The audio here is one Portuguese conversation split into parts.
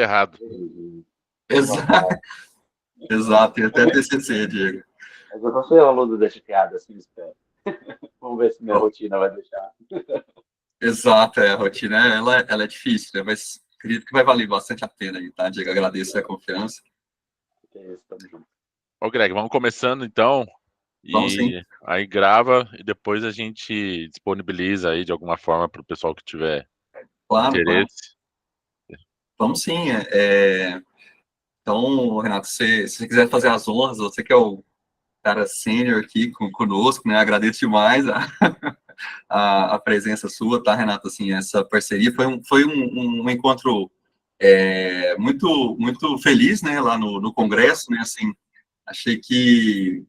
errado. Exato, exato, e até TCC, Diego. Mas eu não sou aluno desse piada, assim, espero. Vamos ver se minha rotina vai deixar. Exato, a rotina, ela é difícil, né? Mas acredito que vai valer bastante a pena aí, tá, Diego? Agradeço a confiança. Que é isso, tamo junto. Ô, Greg, vamos começando então. Vamos sim. E aí grava e depois a gente disponibiliza aí de alguma forma para o pessoal que tiver Claro, interesse. vamos sim. Então, Renato, se você quiser fazer as honras, você que é o cara sênior aqui conosco, né? Agradeço demais a presença sua, tá, Renato? Assim, essa parceria foi um encontro muito, muito feliz, né? Lá no Congresso, né? Assim, achei que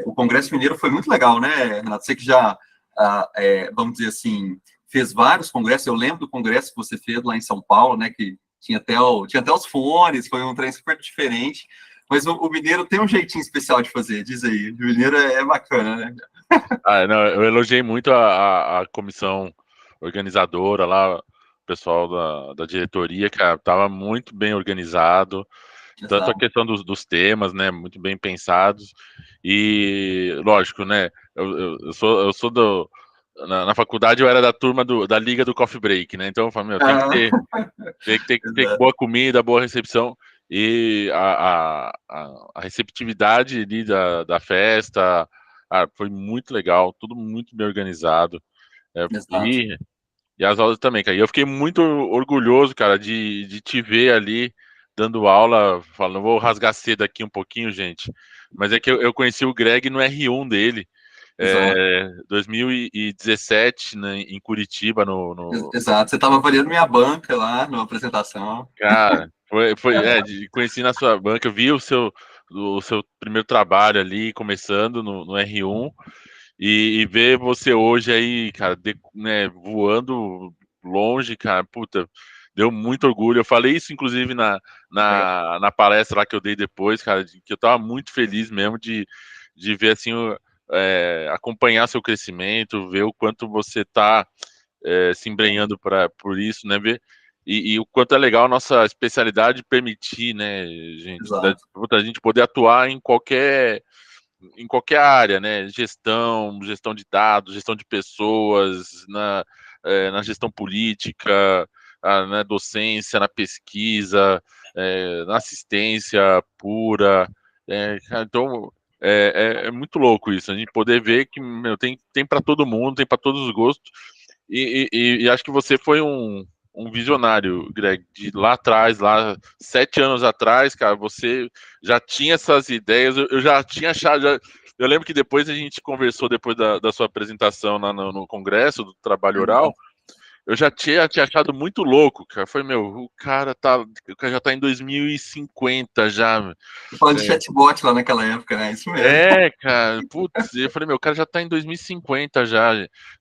o Congresso Mineiro foi muito legal, né, Renato? Você que já, vamos dizer assim, fez vários congressos. Eu lembro do congresso que você fez lá em São Paulo, né? Que tinha até os fones, foi um trem super diferente. Mas o mineiro tem um jeitinho especial de fazer, diz aí. O mineiro é bacana, né? Não, eu elogiei muito a comissão organizadora lá, o pessoal da diretoria, cara, tava muito bem organizado, tanto a Exato. questão dos temas, né, muito bem pensados, e lógico, né, eu sou na faculdade eu era da turma da Liga do Coffee Break, né, então eu falei, meu, tem que ter boa comida, boa recepção, e a receptividade ali da festa, foi muito legal, tudo muito bem organizado. Exato. E as aulas também, cara. E eu fiquei muito orgulhoso, cara, de te ver ali dando aula, falando, vou rasgar cedo aqui um pouquinho, gente. Mas é que eu conheci o Greg no R1 dele, Exato. 2017, né, em Curitiba, Exato. Você estava avaliando minha banca lá na apresentação. Cara, conheci na sua banca, eu vi o seu primeiro trabalho ali, começando no R1, e ver você hoje aí, cara, né, voando longe, cara, puta, deu muito orgulho. Eu falei isso, inclusive, na palestra lá que eu dei depois, cara, que eu tava muito feliz mesmo de ver, assim, acompanhar seu crescimento, ver o quanto você tá se embrenhando por isso, né, ver e o quanto é legal a nossa especialidade permitir, né, gente, Exato. a gente poder atuar em qualquer área, né? Gestão de dados, gestão de pessoas, na gestão política, na docência, na pesquisa, na assistência pura. Então, é muito louco isso, a gente poder ver que meu, tem para todo mundo, tem para todos os gostos. E acho que você foi um visionário, Greg, de lá atrás, lá 7 anos atrás, cara, você já tinha essas ideias, eu já tinha achado, eu lembro que depois a gente conversou depois da sua apresentação lá no congresso do trabalho oral, eu já tinha achado muito louco, cara, foi, meu, o cara já tá em 2050 já, Falando de chatbot lá naquela época, né? Isso mesmo. cara, putz, eu falei, meu, o cara já tá em 2050 já,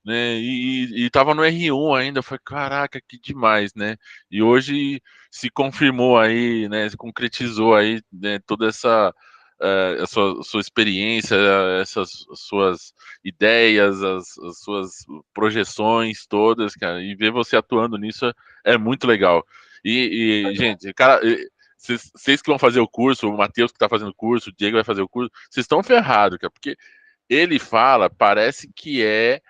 né, e tava no R1 ainda, eu falei, caraca, que demais, né, e hoje se confirmou aí, né, se concretizou aí, né, toda a sua experiência, essas suas ideias, as suas projeções todas, cara, e ver você atuando nisso é muito legal. Gente, cara, vocês que vão fazer o curso, o Matheus que está fazendo o curso, o Diego vai fazer o curso, vocês estão ferrados, cara, porque ele fala, parece que é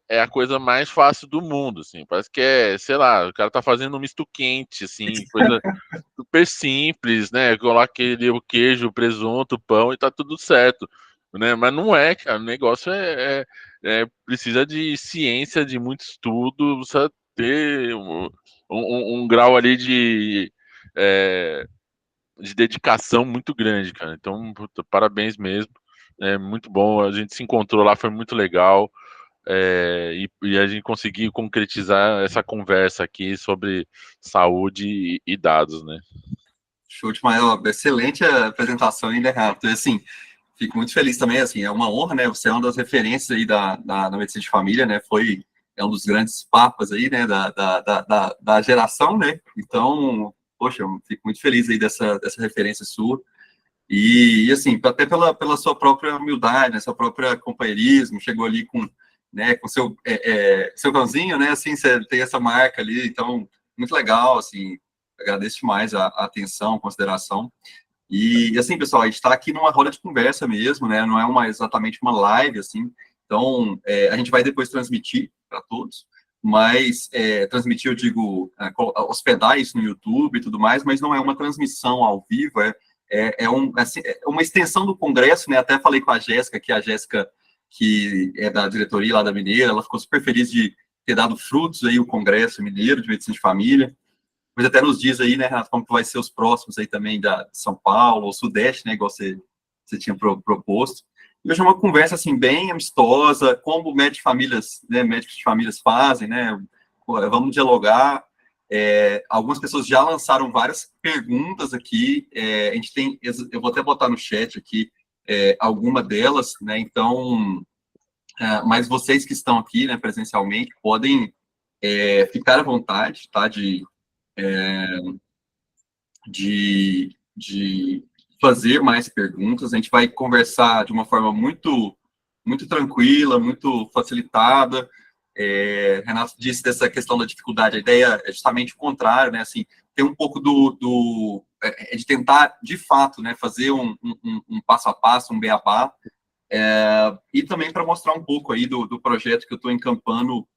a coisa mais fácil do mundo, assim, parece que sei lá, o cara tá fazendo um misto quente, assim, coisa super simples, né, coloca o queijo, o presunto, o pão e tá tudo certo, né, mas não é, cara, o negócio precisa de ciência, de muito estudo, precisa ter um grau ali de dedicação muito grande, cara. Então, puta, parabéns mesmo. É muito bom. A gente se encontrou lá, foi muito legal. E a gente conseguiu concretizar essa conversa aqui sobre saúde e dados, né? Show de maior, excelente apresentação ainda, Renato. E assim, fico muito feliz também, assim, é uma honra, né? Você é uma das referências aí da medicina de família, né? É um dos grandes papas aí, né? Da geração, né? Então, poxa, eu fico muito feliz aí dessa referência sua. E assim, até pela sua própria humildade, né? Seu próprio companheirismo, chegou ali com seu cãozinho, né? Assim, você tem essa marca ali, então, muito legal, assim, agradeço demais a atenção, a consideração. E, assim, pessoal, a gente está aqui numa roda de conversa mesmo, né? Não é exatamente uma live, assim. Então, a gente vai depois transmitir para todos, mas transmitir, eu digo, hospedar isso no YouTube e tudo mais, mas não é uma transmissão ao vivo, assim, é uma extensão do congresso, né? Até falei com a Jéssica, que é da diretoria lá da Mineira, ela ficou super feliz de ter dado frutos aí o Congresso Mineiro de Medicina de Família. Mas até nos diz aí, né, Renato, como que vai ser os próximos aí também de São Paulo, ou Sudeste, né, igual você tinha proposto. E hoje é uma conversa, assim, bem amistosa, como médicos de famílias fazem, né, vamos dialogar. Algumas pessoas já lançaram várias perguntas aqui, a gente tem, eu vou até botar no chat aqui, alguma delas, né, então, mas vocês que estão aqui, né, presencialmente, podem ficar à vontade, tá, de fazer mais perguntas. A gente vai conversar de uma forma muito tranquila, muito facilitada. Renato disse dessa questão da dificuldade, a ideia é justamente o contrário, né? Assim, ter um pouco de tentar, de fato, né, fazer um passo a passo, um beabá, e também para mostrar um pouco aí do projeto que eu estou encampando,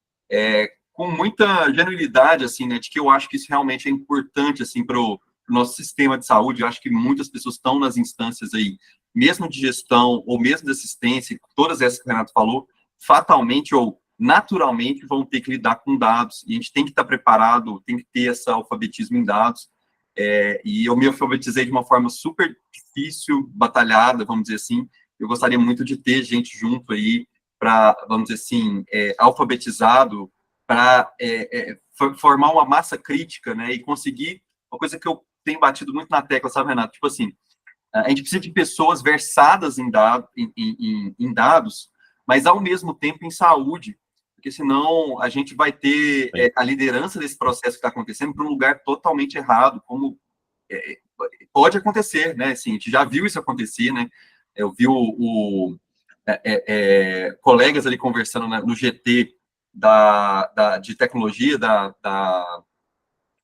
com muita genuinidade, assim, né, de que eu acho que isso realmente é importante, assim, para o nosso sistema de saúde. Eu acho que muitas pessoas estão nas instâncias aí, mesmo de gestão, ou mesmo de assistência, todas essas que o Renato falou, fatalmente ou naturalmente vão ter que lidar com dados, e a gente tem que estar preparado, tem que ter esse alfabetismo em dados, e eu me alfabetizei de uma forma super difícil, batalhada, vamos dizer assim. Eu gostaria muito de ter gente junto aí, para, vamos dizer assim, alfabetizado, para formar uma massa crítica, né, e conseguir, uma coisa que eu tenho batido muito na tecla, sabe, Renato? Tipo assim, a gente precisa de pessoas versadas em dados, mas ao mesmo tempo em saúde, porque senão a gente vai ter a liderança desse processo que está acontecendo para um lugar totalmente errado, como pode acontecer, né? Assim, a gente já viu isso acontecer, né? Eu vi colegas ali conversando no GT de tecnologia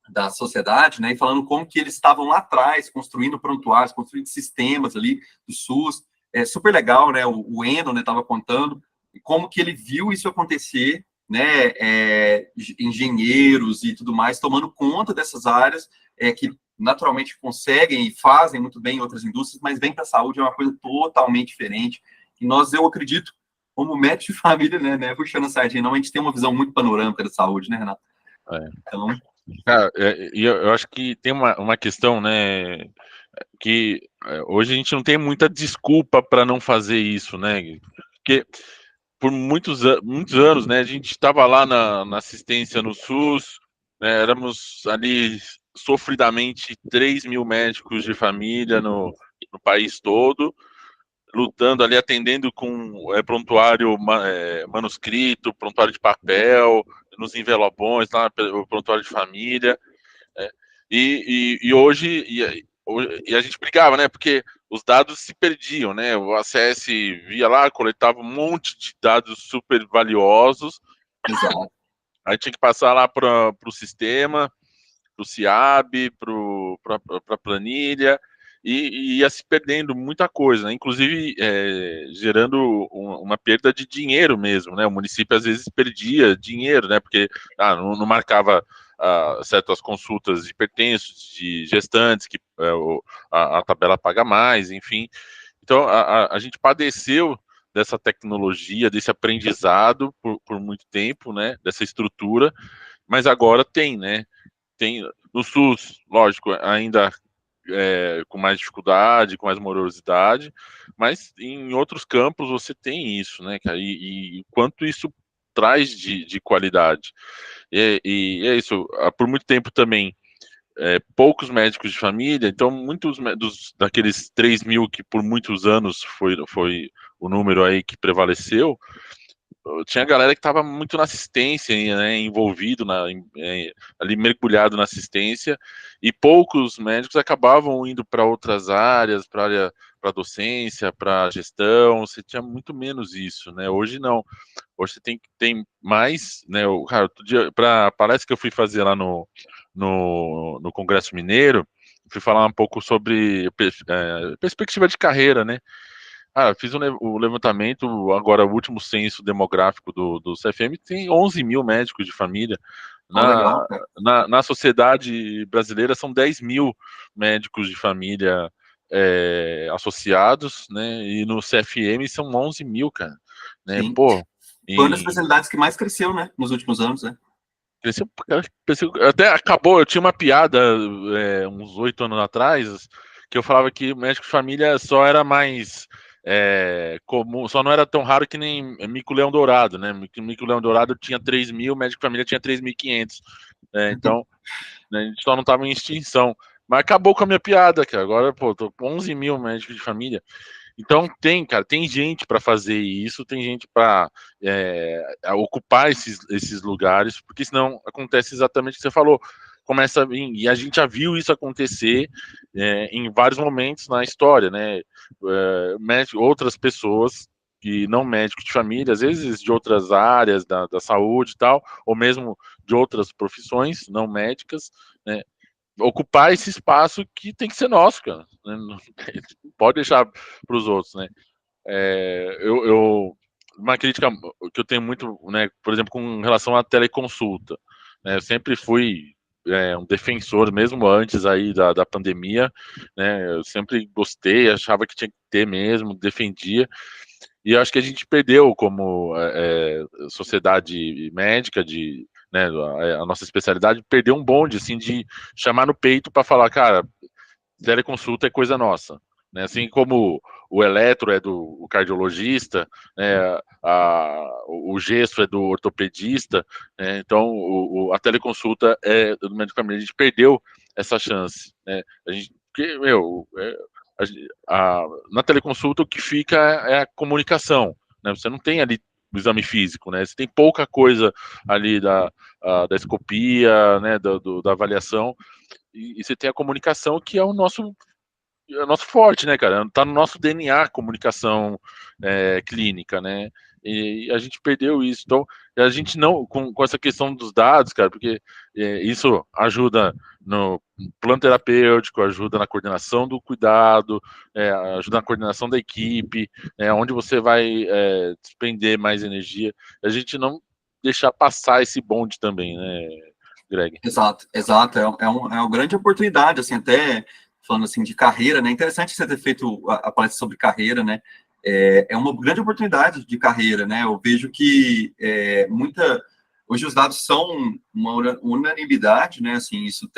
da sociedade, né, e falando como que eles estavam lá atrás, construindo prontuários, construindo sistemas ali do SUS, super legal, né, o Eno, né, estava contando, como que ele viu isso acontecer, né, engenheiros e tudo mais, tomando conta dessas áreas, que naturalmente conseguem e fazem muito bem em outras indústrias, mas vem para a saúde é uma coisa totalmente diferente, e eu acredito, como médico de família, né, puxando a sardinha, não, a gente tem uma visão muito panorâmica da saúde, né, Renato? Então... Cara, eu acho que tem uma questão, né, que hoje a gente não tem muita desculpa para não fazer isso, né? Porque por muitos anos, né, a gente estava lá na assistência no SUS, né, éramos ali sofridamente 3.000 médicos de família no país todo, lutando ali, atendendo com prontuário manuscrito, prontuário de papel, nos envelopões, lá, o prontuário de família. E hoje e a gente brigava, né? Porque os dados se perdiam, né? O ACS via lá, coletava um monte de dados super valiosos. Exato. Aí tinha que passar lá para o sistema, para o CIAB, para a planilha, e ia se perdendo muita coisa, né? Inclusive gerando uma perda de dinheiro mesmo, né? O município às vezes perdia dinheiro, né? Porque não marcava certas consultas de hipertensos, de gestantes, que a tabela paga mais, enfim. Então a gente padeceu dessa tecnologia, desse aprendizado por muito tempo, né? Dessa estrutura, mas agora tem, né? Tem no SUS, lógico, ainda com mais dificuldade, com mais morosidade, mas em outros campos você tem isso, né, cara? E quanto isso traz de qualidade. E é isso, por muito tempo também, poucos médicos de família, então muitos daqueles 3.000 que por muitos anos foi o número aí que prevaleceu, tinha galera que estava muito na assistência, né, envolvido ali mergulhado na assistência, e poucos médicos acabavam indo para outras áreas, para docência, para gestão. Você tinha muito menos isso, né? Hoje não. Hoje você tem mais, né? Cara, outro dia, para palestra que eu fui fazer lá no no Congresso Mineiro, fui falar um pouco sobre perspectiva de carreira, né? Fiz o levantamento, agora o último censo demográfico do CFM, tem 11 mil médicos de família. Legal, cara. Na sociedade brasileira são 10 mil médicos de família associados, né? E no CFM são 11 mil, cara. Né? Sim. Pô, Foi uma das especialidades que mais cresceu, né, nos últimos anos, né? Até acabou, eu tinha uma piada uns 8 anos atrás, que eu falava que o médico de família só era mais comum, só não era tão raro que nem mico-leão dourado, né? Mico-leão dourado tinha 3 mil, médico de família tinha 3.500. Então, né, a gente só não estava em extinção. Mas acabou com a minha piada, cara. Agora, pô, tô com 11 mil médicos de família. Então cara, tem gente para fazer isso, tem gente para ocupar esses lugares, porque senão acontece exatamente o que você falou. Começa a vir, e a gente já viu isso acontecer em vários momentos na história, né? Outras pessoas que não médicos de família, às vezes de outras áreas da saúde e tal, ou mesmo de outras profissões não médicas, né? Ocupar esse espaço que tem que ser nosso, cara. Né? Não pode deixar para os outros, né? Uma crítica que eu tenho muito, né, por exemplo, com relação à teleconsulta, né, eu sempre fui um defensor, mesmo antes aí da pandemia, né, eu sempre gostei, achava que tinha que ter mesmo, defendia, e eu acho que a gente perdeu como sociedade médica né, a nossa especialidade perdeu um bonde, assim, de chamar no peito para falar, cara, teleconsulta é coisa nossa, né? Assim como o eletro é do cardiologista, né? O gesso é do ortopedista, né? Então a teleconsulta é do médico de família. A gente perdeu essa chance, né? A gente, porque, meu, na teleconsulta o que fica é a comunicação, né? Você não tem ali o exame físico, né? Você tem pouca coisa ali da escopia, né? Da avaliação, e você tem a comunicação que é o nosso forte, né, cara? Tá no nosso DNA a comunicação clínica, né? E a gente perdeu isso. Então, a gente não, com essa questão dos dados, cara, porque isso ajuda no plano terapêutico, ajuda na coordenação do cuidado, ajuda na coordenação da equipe, onde você vai despender mais energia. A gente não deixar passar esse bonde também, né, Greg? Exato, exato. É uma grande oportunidade, assim, até falando assim de carreira, né? Interessante você ter feito a palestra sobre carreira, né? É uma grande oportunidade de carreira, né? Eu vejo que hoje os dados são uma unanimidade, né? Assim, isso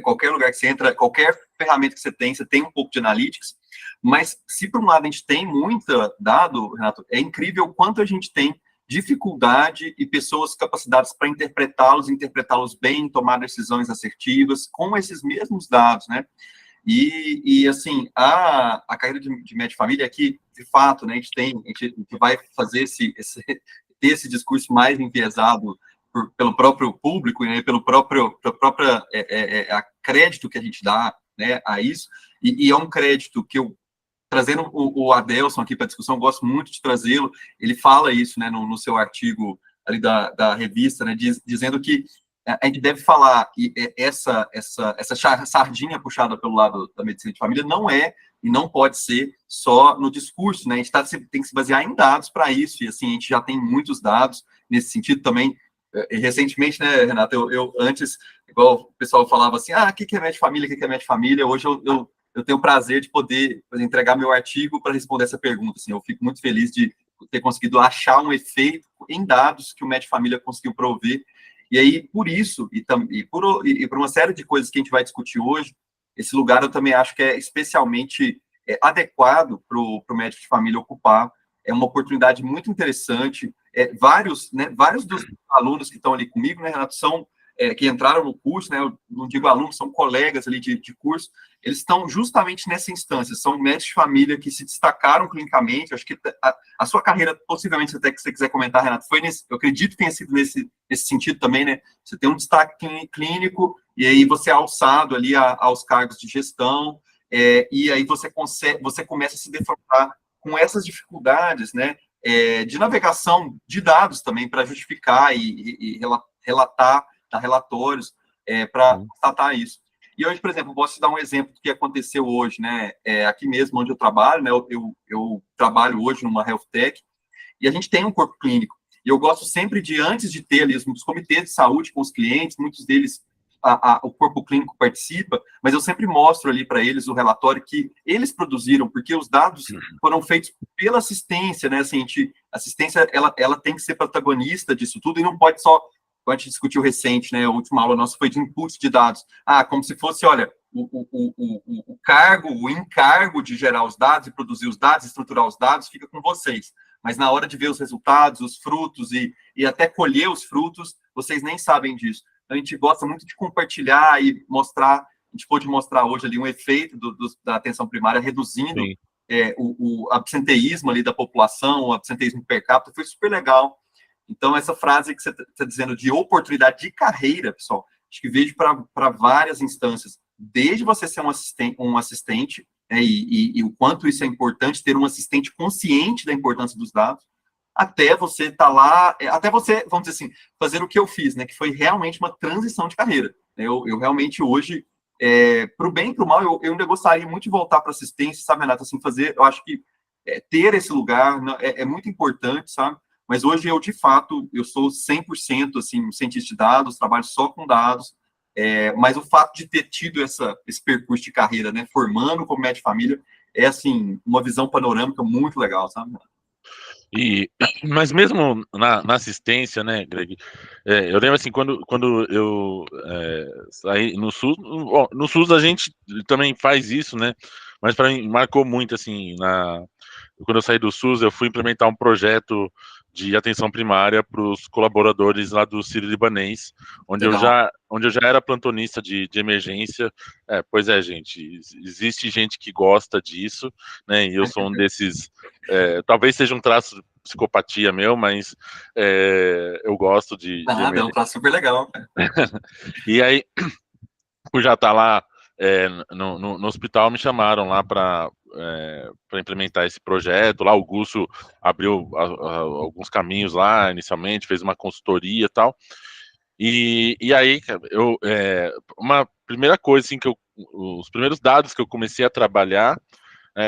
qualquer lugar que você entra, qualquer ferramenta que você tem um pouco de analytics, mas se por um lado a gente tem muita dado, Renato, é incrível o quanto a gente tem dificuldade e pessoas capacitadas para interpretá-los bem, tomar decisões assertivas com esses mesmos dados, né? E assim, a carreira de médico de família aqui, de fato, né, a gente vai fazer ter esse discurso mais enviesado pelo próprio público, né, pelo próprio crédito que a gente dá, né, a isso, e é um crédito que eu trazendo o Adelson aqui para a discussão, gosto muito de trazê-lo, ele fala isso, né, no seu artigo ali da revista, né, dizendo que a gente deve falar e essa sardinha puxada pelo lado da medicina de família não é e não pode ser só no discurso, né, a gente tem que se basear em dados para isso, e assim, a gente já tem muitos dados nesse sentido também. Recentemente, né, Renato, eu antes, igual o pessoal falava assim, o que é médico de família, o que é médico de família, hoje eu tenho o prazer de poder entregar meu artigo para responder essa pergunta. Assim, eu fico muito feliz de ter conseguido achar um efeito em dados que o médico de família conseguiu prover. E aí, por isso, e por uma série de coisas que a gente vai discutir hoje, esse lugar eu também acho que é especialmente adequado para o médico de família ocupar. É uma oportunidade muito interessante. Vários dos alunos que estão ali comigo, né, Renato, são que entraram no curso, né, eu não digo alunos, são colegas ali de curso, eles estão justamente nessa instância, são médicos de família que se destacaram clinicamente. Acho que a sua carreira, possivelmente, até que você quiser comentar, Renato, eu acredito que tenha sido nesse sentido também, né, você tem um destaque clínico, e aí você é alçado ali aos cargos de gestão, e aí você começa a se defrontar com essas dificuldades, né, de navegação de dados também, para justificar e relatar, dar relatórios. para constatar isso. E hoje, por exemplo, eu posso te dar um exemplo do que aconteceu hoje, né? Aqui mesmo onde eu trabalho, né? Eu trabalho hoje numa health tech e a gente tem um corpo clínico. E eu gosto sempre de, antes de ter ali os comitês de saúde com os clientes, muitos deles o corpo clínico participa, mas eu sempre mostro ali para eles o relatório que eles produziram, porque os dados foram feitos pela assistência, né? Assim, a assistência, ela tem que ser protagonista disso tudo e não pode só, como a gente discutiu recente, né? A última aula nossa foi de input de dados. Como se fosse, olha, o cargo, o encargo de gerar os dados e produzir os dados, estruturar os dados, fica com vocês. Mas na hora de ver os resultados, os frutos e até colher os frutos, vocês nem sabem disso. A gente gosta muito de compartilhar e mostrar, a gente pôde mostrar hoje ali um efeito da atenção primária, reduzindo o absenteísmo ali da população, o absenteísmo per capita, foi super legal. Então, essa frase que você está dizendo de oportunidade de carreira, pessoal, acho que vejo para várias instâncias, desde você ser um assistente e o quanto isso é importante, ter um assistente consciente da importância dos dados, até você estar lá, até você, vamos dizer assim, fazer o que eu fiz, né, que foi realmente uma transição de carreira. Eu realmente hoje, para o bem e para o mal, eu ainda gostaria muito de voltar para assistência, sabe, Renato, assim, fazer, eu acho que ter esse lugar é muito importante, sabe, mas hoje eu, de fato, eu sou 100%, assim, cientista de dados, trabalho só com dados, mas o fato de ter tido esse percurso de carreira, né, formando como médico de família, é, assim, uma visão panorâmica muito legal, sabe? Mas mesmo na assistência, né, Greg, eu lembro assim, quando eu saí no SUS, no SUS a gente também faz isso, né, mas para mim marcou muito, assim, quando eu saí do SUS, eu fui implementar um projeto de atenção primária para os colaboradores lá do Sírio-Libanês, onde eu já era plantonista de emergência. Pois é, gente, existe gente que gosta disso, né, e eu sou um desses, talvez seja um traço de psicopatia meu, mas eu gosto de Nada, é um traço super legal, cara. E aí, por já estar lá no hospital, me chamaram lá para implementar esse projeto. Lá o Gúcio abriu alguns caminhos lá inicialmente, fez uma consultoria e tal. E aí, uma primeira coisa, assim, os primeiros dados que eu comecei a trabalhar,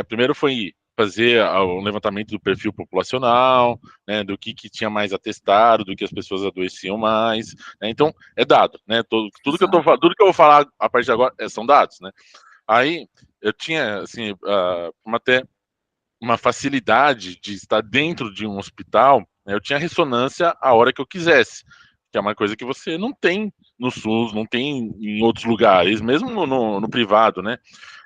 primeiro foi fazer um levantamento do perfil populacional, né, do que tinha mais atestado, do que as pessoas adoeciam mais, né, então é dado, né, tudo que eu vou falar a partir de agora são dados, né. Aí eu tinha, assim, até uma facilidade de estar dentro de um hospital, né, eu tinha ressonância a hora que eu quisesse, que é uma coisa que você não tem no SUS, não tem em outros lugares, mesmo no privado, né.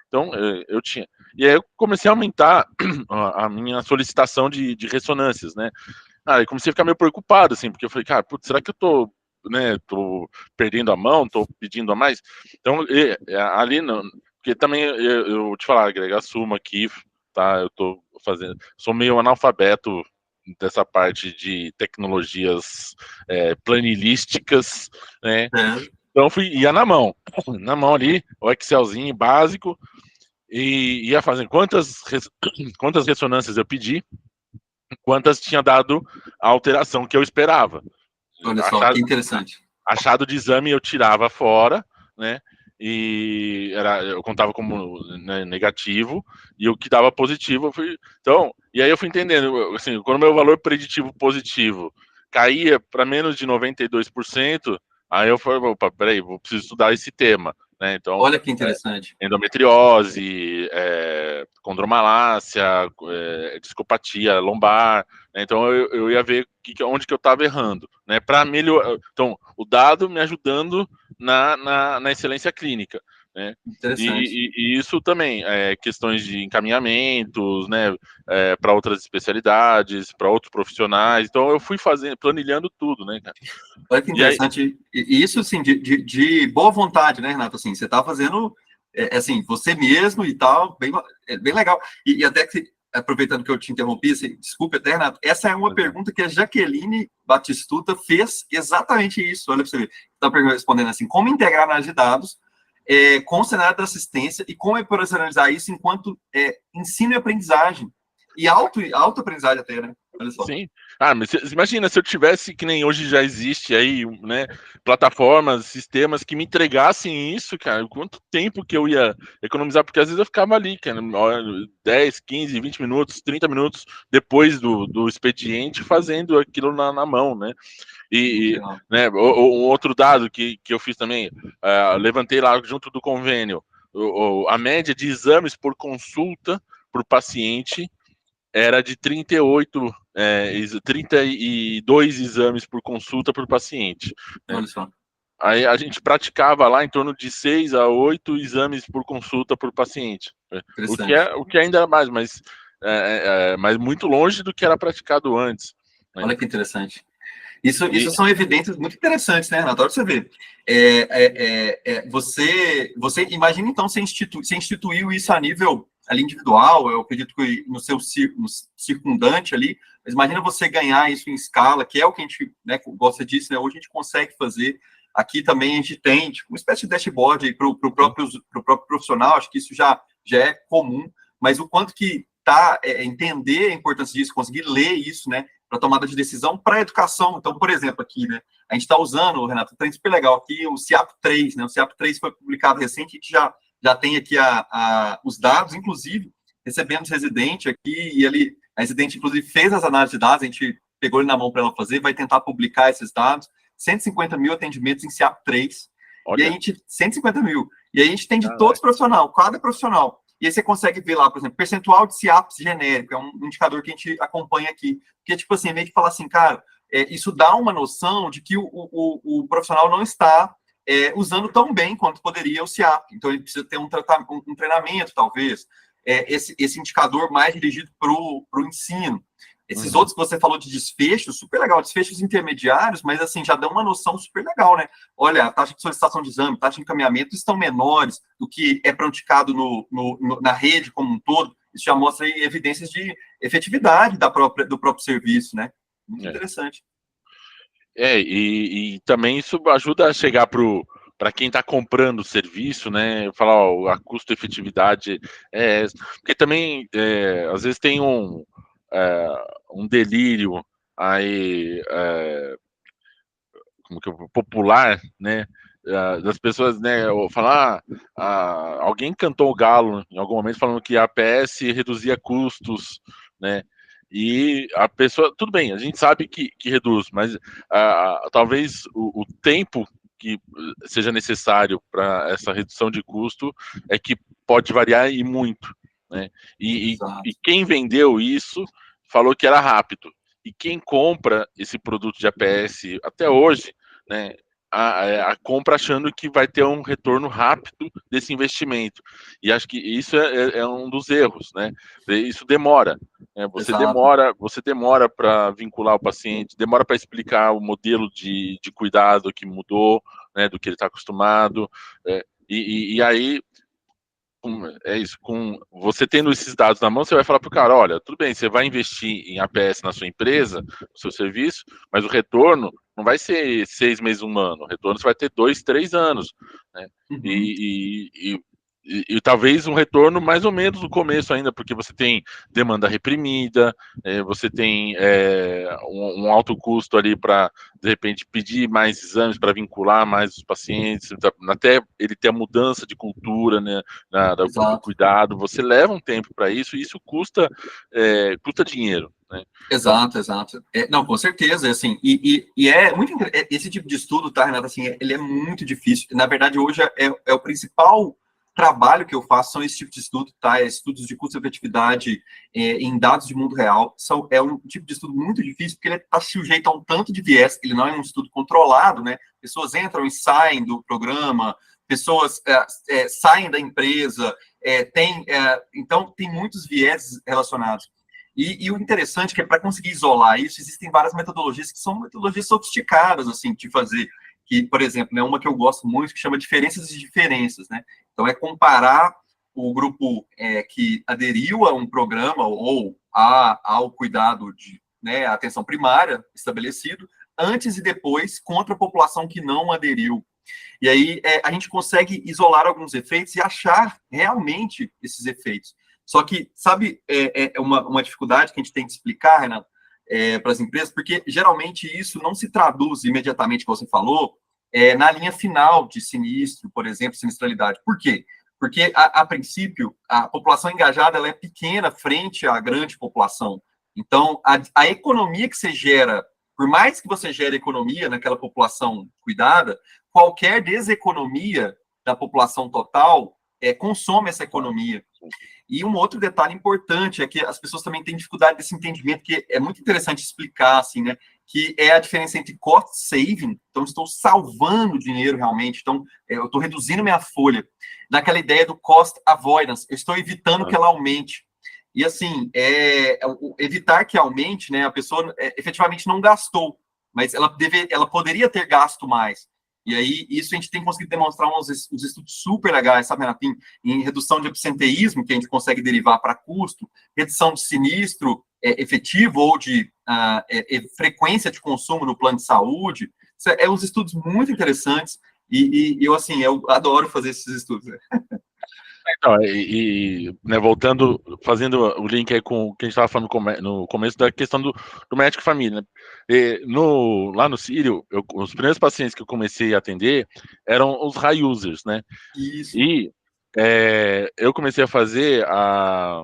Então, eu tinha. E aí eu comecei a aumentar a minha solicitação de ressonâncias, né. Aí comecei a ficar meio preocupado, assim, porque eu falei, cara, putz, será que eu tô, né, tô perdendo a mão, tô pedindo a mais? Então, ali, não, porque também, eu te falar, Greg, assumo aqui, tá, eu tô sou meio analfabeto dessa parte de tecnologias planilísticas, né, então ia na mão ali, o Excelzinho básico, e ia fazendo quantas ressonâncias eu pedi, quantas tinha dado a alteração que eu esperava. Olha só, que interessante. Achado de exame eu tirava fora, né? E eu contava como, né, negativo, e o que dava positivo e aí eu fui entendendo, assim, quando o meu valor preditivo positivo caía para menos de 92%, aí eu falei, opa, peraí, preciso estudar esse tema, né? Então, olha que interessante. Endometriose, condromalácia, discopatia lombar, né? Então eu ia ver onde que eu estava errando, né? Para melhorar. Então, o dado me ajudando na excelência clínica, né? E isso também, questões de encaminhamentos, né? Para outras especialidades, para outros profissionais. Então eu fui planilhando tudo, né, cara? Olha que interessante. E isso, assim, de boa vontade, né, Renato? Assim, você está fazendo, assim, você mesmo e tal, bem legal. E até que, aproveitando que eu te interrompi, assim, desculpe até, Renato, essa é uma pergunta que a Jaqueline Batistuta fez exatamente isso. Olha para você ver. Está respondendo assim, como integrar análise de dados com o cenário da assistência e como operacionalizar isso enquanto ensino e aprendizagem. E autoaprendizagem até, né? Olha só. Sim. Mas imagina se eu tivesse, que nem hoje já existe aí, né, plataformas, sistemas que me entregassem isso, cara, quanto tempo que eu ia economizar, porque às vezes eu ficava ali, cara, 10, 15, 20 minutos, 30 minutos depois do expediente fazendo aquilo na mão, né? Legal. Né, um outro dado que eu fiz também, levantei lá junto do convênio, a média de exames por consulta por paciente era de 32 exames por consulta por paciente, né? Olha só. Aí a gente praticava lá em torno de 6 a 8 exames por consulta por paciente, né? Interessante. O que ainda era mais, mas muito longe do que era praticado antes, né? Olha que interessante. Isso E, são evidências muito interessantes, né, Renato? Olha pra você ver. Você imagina, então, você instituiu isso a nível ali individual, eu acredito que no seu no circundante ali, mas imagina você ganhar isso em escala, que é o que a gente, né, como você disse, né, hoje a gente consegue fazer. Aqui também a gente tem tipo, uma espécie de dashboard para o próprio profissional, acho que isso já é comum, mas o quanto que entender a importância disso, conseguir ler isso, né, para tomada de decisão para a educação. Então, por exemplo, aqui, né, a gente está usando, Renato, um trem super legal aqui, o CIAP 3, né, o CIAP 3 foi publicado recente, a gente já tem aqui os dados, inclusive, recebemos residente aqui, e a residente, inclusive, fez as análises de dados, a gente pegou ele na mão para ela fazer, vai tentar publicar esses dados, 150 mil atendimentos em CIAP 3, olha, e a gente, 150 mil, e a gente tem de todos os profissionais, cada profissional. E aí você consegue ver lá, por exemplo, percentual de CIAPs genérico, é um indicador que a gente acompanha aqui. Porque, tipo assim, meio que fala assim, cara, isso dá uma noção de que o profissional não está usando tão bem quanto poderia o CIAP. Então, ele precisa ter um treinamento, talvez. Esse indicador mais dirigido para o ensino. Esses outros que você falou de desfechos, super legal, desfechos intermediários, mas assim, já dão uma noção super legal, né? Olha, a taxa de solicitação de exame, taxa de encaminhamento estão menores do que é praticado na rede como um todo. Isso já mostra aí evidências de efetividade do próprio serviço, né? Muito interessante. E também isso ajuda a chegar para quem está comprando o serviço, né? Falar, ó, a custo-efetividade porque também às vezes tem um delírio aí como que popular, né? Das pessoas, né? Falar, alguém cantou o galo em algum momento falando que a APS reduzia custos, né? E a pessoa, tudo bem, a gente sabe que reduz, mas talvez o tempo que seja necessário para essa redução de custo é que pode variar e muito, né? E quem vendeu isso falou que era rápido. E quem compra esse produto de APS até hoje, né, a compra achando que vai ter um retorno rápido desse investimento. E acho que isso é um dos erros, né? Isso demora. Né? Você demora para vincular o paciente, demora para explicar o modelo de cuidado que mudou, né, do que ele está acostumado. E aí é isso, com você tendo esses dados na mão, você vai falar para o cara, olha, tudo bem, você vai investir em APS na sua empresa, no seu serviço, mas o retorno não vai ser 6 meses, 1 ano, o retorno você vai ter 2, 3 anos, né? Uhum. E talvez um retorno mais ou menos no começo ainda, porque você tem demanda reprimida, você tem um alto custo ali para, de repente, pedir mais exames para vincular mais os pacientes, até ele ter a mudança de cultura, né, do cuidado, você leva um tempo para isso, e isso custa dinheiro. Né? Exato. Não, com certeza, assim, e é muito esse tipo de estudo, tá, Renato, assim, ele é muito difícil. Na verdade, hoje é o principal trabalho que eu faço, são esse tipo de estudo, tá, estudos de custo-efetividade em dados de mundo real, é um tipo de estudo muito difícil, porque ele está sujeito a um tanto de viés, ele não é um estudo controlado, né, pessoas entram e saem do programa, pessoas saem da empresa, então tem muitos viés relacionados. E o interessante é que para conseguir isolar isso, existem várias metodologias que são metodologias sofisticadas, assim, de fazer. Que, por exemplo, né, uma que eu gosto muito, que chama diferenças e diferenças, né? Então, é comparar o grupo que aderiu a um programa ou ao cuidado de atenção primária estabelecido, antes e depois, contra a população que não aderiu. E aí a gente consegue isolar alguns efeitos e achar realmente esses efeitos. Só que, sabe, uma dificuldade que a gente tem que explicar, Renato? para as empresas, porque geralmente isso não se traduz imediatamente, como você falou, na linha final de sinistro, por exemplo, sinistralidade. Por quê? Porque, a princípio, a população engajada ela é pequena frente à grande população. Então, a economia que você gera, por mais que você gere economia naquela população cuidada, qualquer deseconomia da população total consome essa economia. E um outro detalhe importante é que as pessoas também têm dificuldade desse entendimento, que é muito interessante explicar, assim, né? Que é a diferença entre cost saving, então estou salvando dinheiro realmente, então eu estou reduzindo minha folha, naquela ideia do cost avoidance, eu estou evitando que ela aumente. E assim, evitar que aumente, né? A pessoa efetivamente não gastou, mas ela poderia ter gasto mais. E aí, isso a gente tem conseguido demonstrar uns estudos super legais, sabe, Renatinho? Em redução de absenteísmo, que a gente consegue derivar para custo, redução de sinistro efetivo ou de frequência de consumo no plano de saúde. Isso uns estudos muito interessantes e eu, assim, eu adoro fazer esses estudos. Né? Então, né, voltando, fazendo o link aí com o que a gente estava falando no começo da questão do médico família, né? Lá no Sírio, os primeiros pacientes que eu comecei a atender eram os high users, né? Isso. E eu comecei a fazer a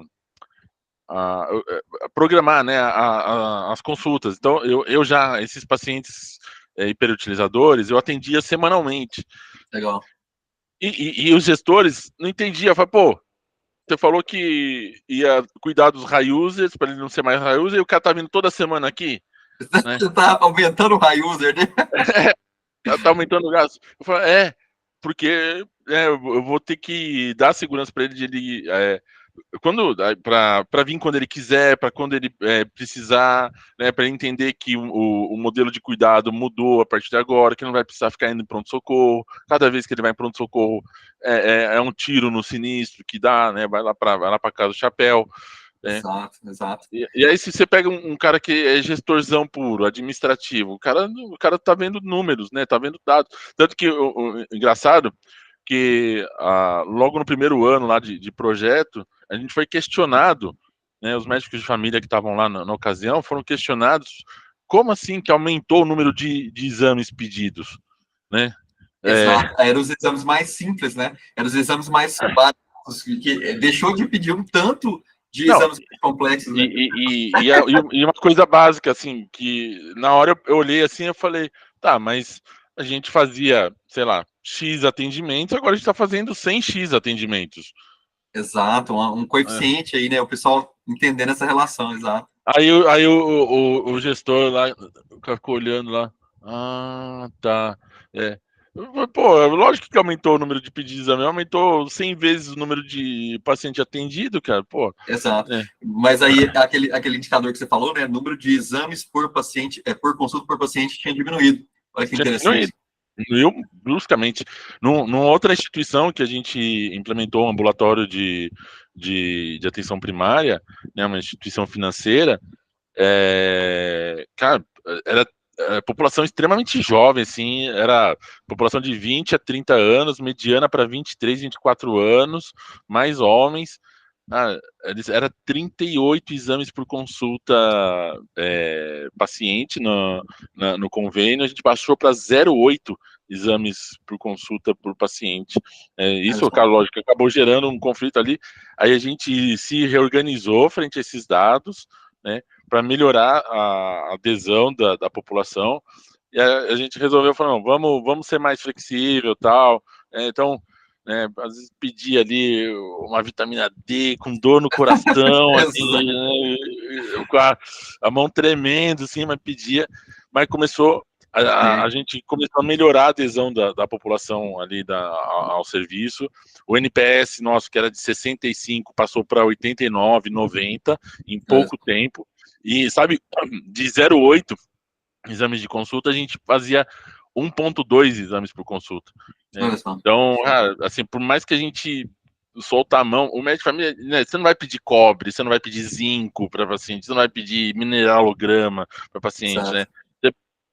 programar, né, as consultas. Então, eu já, esses pacientes hiperutilizadores, eu atendia semanalmente. Legal. E os gestores não entendiam, falavam, pô, você falou que ia cuidar dos high users, para ele não ser mais high user, e o cara tá vindo toda semana aqui. Né? Você tá aumentando o high user, né? Tá aumentando o gasto. Eu falei, porque eu vou ter que dar segurança para ele de ele. Para vir quando ele quiser, para quando ele precisar, né, para ele entender que o modelo de cuidado mudou a partir de agora, que não vai precisar ficar indo em pronto-socorro. Cada vez que ele vai em pronto-socorro é um tiro no sinistro que dá, né, vai lá para casa do chapéu. Né? Exato. E aí, se você pega um cara que é gestorzão puro, administrativo, o cara tá vendo números, né? Tá vendo dados. Tanto que o engraçado que logo no primeiro ano lá de projeto, a gente foi questionado, né? Os médicos de família que estavam lá na ocasião foram questionados como assim que aumentou o número de exames pedidos, né? Exato. Eram os exames mais simples, né? Eram os exames mais básicos, que deixou de pedir um tanto de exames complexos. Né? E uma coisa básica, assim, que na hora eu olhei assim, eu falei, tá, mas a gente fazia, sei lá, X atendimentos, agora a gente tá fazendo 100X atendimentos. Exato, um coeficiente aí, né? O pessoal entendendo essa relação, exato. Aí o gestor lá ficou olhando lá. Ah, tá. Pô, lógico que aumentou o número de pedidos, aumentou 100 vezes o número de paciente atendido, cara. Pô. Exato. Mas aí, aquele indicador que você falou, né? Número de exames por paciente, por consulta por paciente tinha diminuído. Olha que interessante. Diminuiu bruscamente. Numa outra instituição que a gente implementou um ambulatório de atenção primária, né, uma instituição financeira, cara, era população extremamente jovem, assim, era população de 20 a 30 anos, mediana para 23, 24 anos, mais homens. Era 38 exames por consulta paciente no convênio, a gente baixou para 0,8 exames por consulta por paciente. Isso, cara, lógico, acabou gerando um conflito ali. Aí a gente se reorganizou frente a esses dados, né, para melhorar a adesão da população. E a gente resolveu falar, não, vamos ser mais flexível, tal. Então, às vezes pedir ali uma vitamina D com dor no coração, assim, com a mão tremendo, assim, mas pedia, mas a gente começou a melhorar a adesão da população ali ao serviço. O NPS nosso, que era de 65, passou para 89, 90 em pouco tempo. E, sabe, de 0,8 exames de consulta, a gente fazia 1,2 exames por consulta. Né? Então, assim, por mais que a gente soltar a mão, o médico de família, né, você não vai pedir cobre, você não vai pedir zinco para paciente, você não vai pedir mineralograma para paciente, né?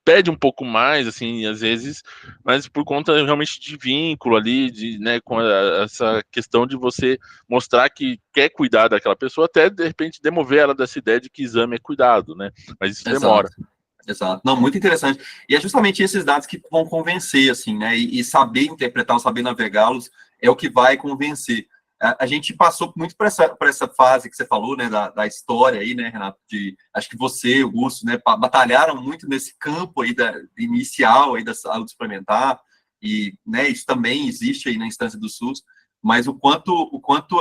pede um pouco mais, assim, às vezes, mas por conta realmente de vínculo ali, né, com essa questão de você mostrar que quer cuidar daquela pessoa, até de repente demover ela dessa ideia de que exame é cuidado, né? Mas isso demora. Exato. Exato. Não, muito interessante. E é justamente esses dados que vão convencer, assim, né? E saber interpretá-los, saber navegá-los, é o que vai convencer. A gente passou muito por essa fase que você falou, né, da história aí, né, Renato, acho que você, o Augusto, né, batalharam muito nesse campo aí inicial aí da saúde suplementar, e, né, isso também existe aí na instância do SUS, mas o quanto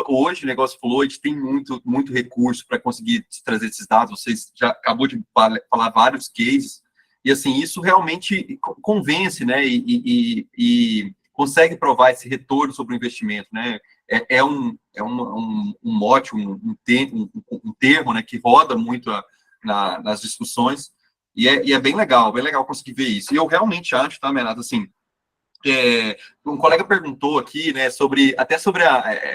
hoje o negócio falou, a gente tem muito recurso para conseguir trazer esses dados, vocês já acabou de falar vários cases, e assim, isso realmente convence, né, e consegue provar esse retorno sobre o investimento, né, é um mote, um termo, né, que roda muito nas discussões, e é bem legal conseguir ver isso. E eu realmente acho, tá, Renato, assim, um colega perguntou aqui, né, sobre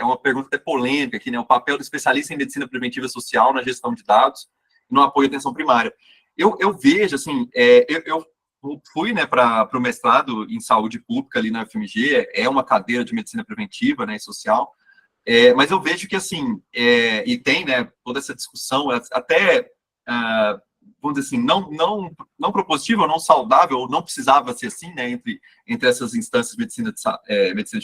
uma pergunta até polêmica aqui, né, o papel do especialista em medicina preventiva social na gestão de dados e no apoio à atenção primária. Eu vejo, assim, eu fui, né, para o mestrado em saúde pública ali na UFMG, é uma cadeira de medicina preventiva, né, e social, mas eu vejo que, assim, e tem, né, toda essa discussão, até, vamos dizer assim, não propositiva, ou não saudável, ou não precisava ser assim, né, entre essas instâncias de medicina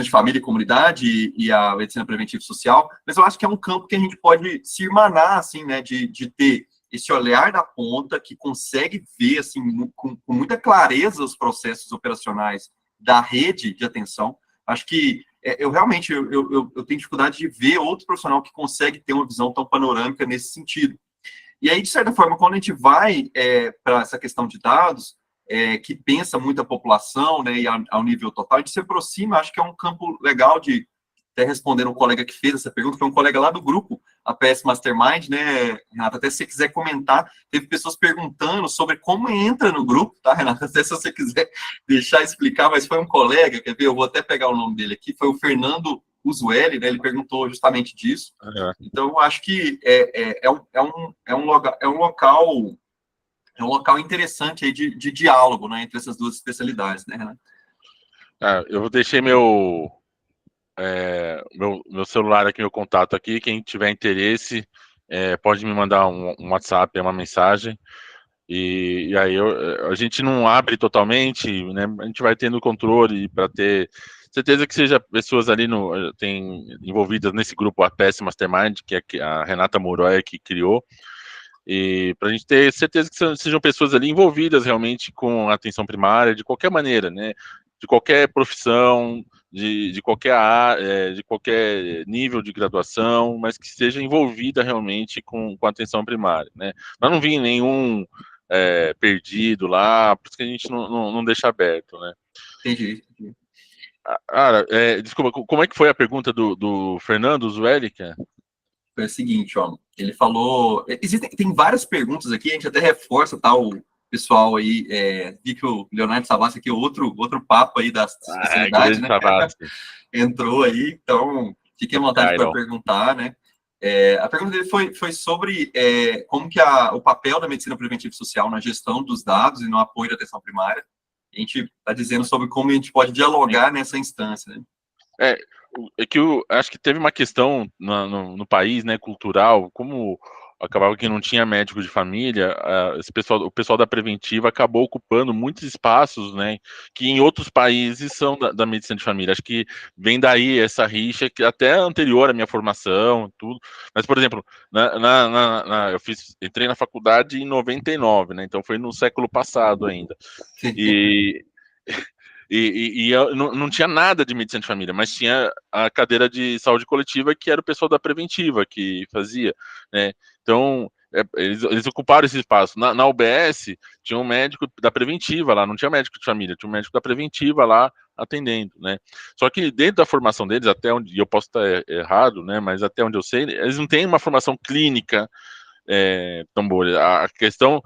de família e comunidade e a medicina preventiva e social, mas eu acho que é um campo que a gente pode se irmanar, assim, né, de ter esse olhar da ponta que consegue ver, assim, com muita clareza os processos operacionais da rede de atenção. Acho que eu realmente eu tenho dificuldade de ver outro profissional que consegue ter uma visão tão panorâmica nesse sentido. E aí, de certa forma, quando a gente vai para essa questão de dados, que pensa muito a população, né, e ao nível total, a gente se aproxima, acho que é um campo legal de, até respondendo um colega que fez essa pergunta, foi um colega lá do grupo, a PS Mastermind, né, Renata, até se você quiser comentar, teve pessoas perguntando sobre como entra no grupo, tá, Renata, até se você quiser deixar explicar, mas foi um colega, quer ver, eu vou até pegar o nome dele aqui, foi o Fernando Uzueli, né, ele perguntou justamente disso, então eu acho que é um local interessante aí de diálogo, né, entre essas duas especialidades, né, Renata? Eu deixei meu celular aqui, meu contato aqui. Quem tiver interesse, pode me mandar um WhatsApp, uma mensagem. E aí a gente não abre totalmente, né? A gente vai tendo controle para ter certeza que seja pessoas ali tem envolvidas nesse grupo, a PS Mastermind, que a Renata Muroia que criou. E para a gente ter certeza que sejam pessoas ali envolvidas realmente com a atenção primária, de qualquer maneira, né? De qualquer profissão, de qualquer nível de graduação, mas que esteja envolvida realmente com a atenção primária, né? Mas não vi nenhum perdido lá, por isso que a gente não deixa aberto, né? Entendi. Cara, desculpa, como é que foi a pergunta do Fernando Zueli? Foi o seguinte, ó, ele falou, tem várias perguntas aqui, a gente até reforça, tá, o pessoal aí, vi que o Leonardo Savassi aqui, outro papo aí da especialidade, né, entrou aí, então, fiquem à vontade para perguntar, né, a pergunta dele foi sobre como que o papel da medicina preventiva e social na gestão dos dados e no apoio da atenção primária, a gente está dizendo sobre como a gente pode dialogar nessa instância, né. Que eu acho que teve uma questão no país, né, cultural, como acabava que não tinha médico de família, o pessoal da preventiva acabou ocupando muitos espaços, né, que em outros países são da medicina de família. Acho que vem daí essa rixa, que até anterior à minha formação, tudo. Mas, por exemplo, eu entrei na faculdade em 99, né, então foi no século passado ainda. E eu não tinha nada de medicina de família, mas tinha a cadeira de saúde coletiva, que era o pessoal da preventiva que fazia, né? Então, eles ocuparam esse espaço. Na UBS, tinha um médico da preventiva lá, não tinha médico de família, tinha um médico da preventiva lá atendendo, né? Só que dentro da formação deles, até onde, e eu posso estar errado, né? Mas até onde eu sei, eles não têm uma formação clínica tão boa. A questão